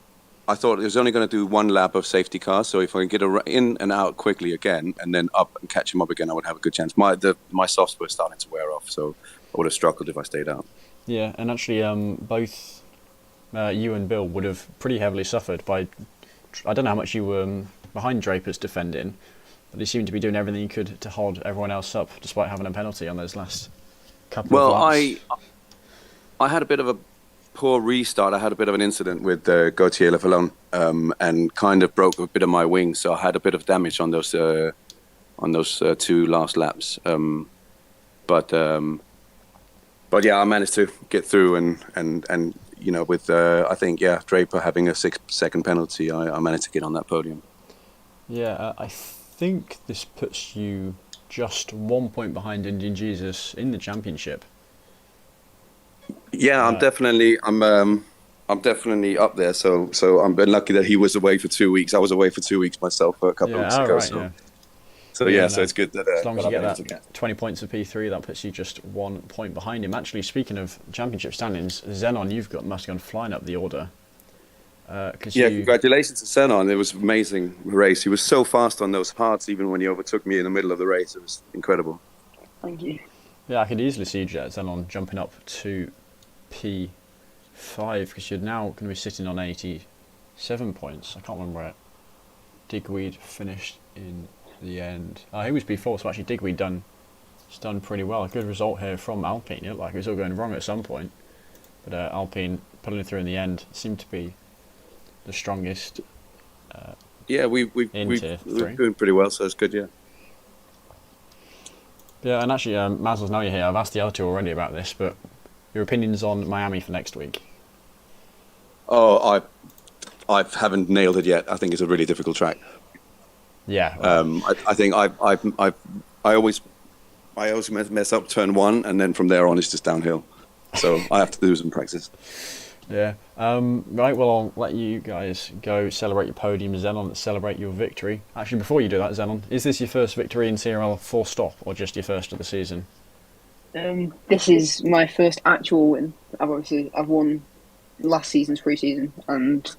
it was only going to do one lap of safety car, so if I can get in and out quickly again, and then up and catch him up again, I would have a good chance. My softs were starting to wear off, so I would have struggled if I stayed out. Yeah, and actually, both you and Bill would have pretty heavily suffered by. I don't know how much you were behind Draper's defending. But he seemed to be doing everything he could to hold everyone else up, despite having a penalty on those last couple of laps. Well, I had a bit of a poor restart. I had a bit of an incident with Gautier Lefalon, and kind of broke a bit of my wing, so I had a bit of damage on those 2 last laps. But yeah, I managed to get through, and you know, with I think Draper having a 6-second penalty, I managed to get on that podium. Yeah, I think this puts you just 1 point behind Indian Jesus in the championship. Yeah, I'm definitely up there. So I'm been lucky that he was away for 2 weeks. I was away for 2 weeks myself a couple of weeks ago. Right, So it's good that as long as you get able that to get 20 points of P3, that puts you just 1 point behind him. Actually, speaking of championship standings, Zenon, must have gone flying up the order. Congratulations to Zenon. It was an amazing race. He was so fast on those hards, even when he overtook me in the middle of the race. It was incredible. Thank you. Yeah, I could easily see Zenon jumping up to P5 because you're now going to be sitting on 87 points. I can't remember where Digweed finished in the end. He was P4, so actually Digweed done pretty well. A good result here from Alpine. It looked like it was all going wrong at some point, but Alpine pulling it through in the end seemed to be the strongest. We're doing pretty well, so it's good. Yeah, and actually, Mazzles, now you're here, I've asked the other two already about this, but your opinions on Miami for next week? Oh, I haven't nailed it yet. I think it's a really difficult track. Yeah. I think I always mess up turn 1, and then from there on it's just downhill. So I have to do some practice. Yeah. Right, well, I'll let you guys go celebrate your podium, Zenon, celebrate your victory. Actually, before you do that, Zenon, is this your first victory in CRL full stop, or just your first of the season? This is my first actual win. I've won last season's pre-season and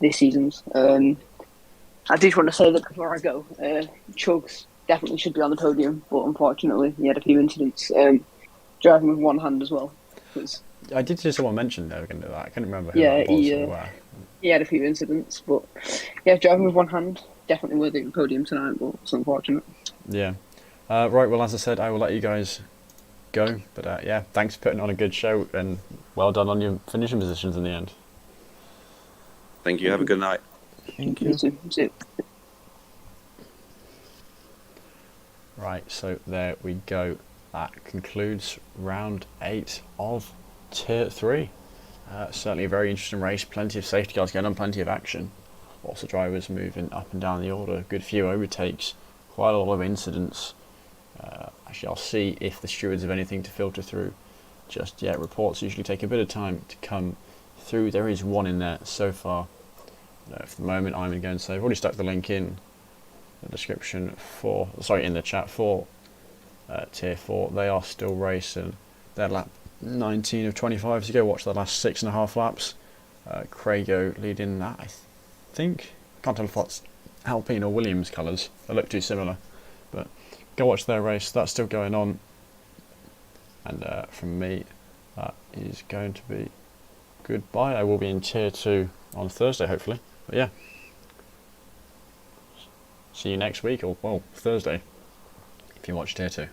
this season's. I did want to say that before I go, Chugs definitely should be on the podium, but unfortunately he had a few incidents. Driving with one hand as well. I did see someone mention they were going to do that. I can't remember who that was or where. He had a few incidents, but driving with one hand, definitely worthy of the podium tonight, but it's unfortunate. Yeah. Right, well, as I said, I will let you guys go, but thanks for putting on a good show, and well done on your finishing positions in the end. Thank you. Have a good night. Thank you. You too. Right, so there we go. That concludes round 8 of Tier 3. Certainly a very interesting race, plenty of safety cars going on, plenty of action. Lots of drivers moving up and down the order, good few overtakes, quite a lot of incidents. Actually, I'll see if the stewards have anything to filter through just yet. Reports usually take a bit of time to come through. There is one in there so far. For the moment, I'm going to go and say I've already stuck the link in the description in the chat for Tier 4. They are still racing. They're lap 19 of 25, so go watch the last 6.5 laps. Craigo leading that, I think. Can't tell if that's Alpine or Williams colours. They look too similar. But go watch their race. That's still going on. And from me, that is going to be goodbye. I will be in Tier 2 on Thursday, hopefully. But yeah. See you next week, or, well, Thursday, if you watch Tier 2.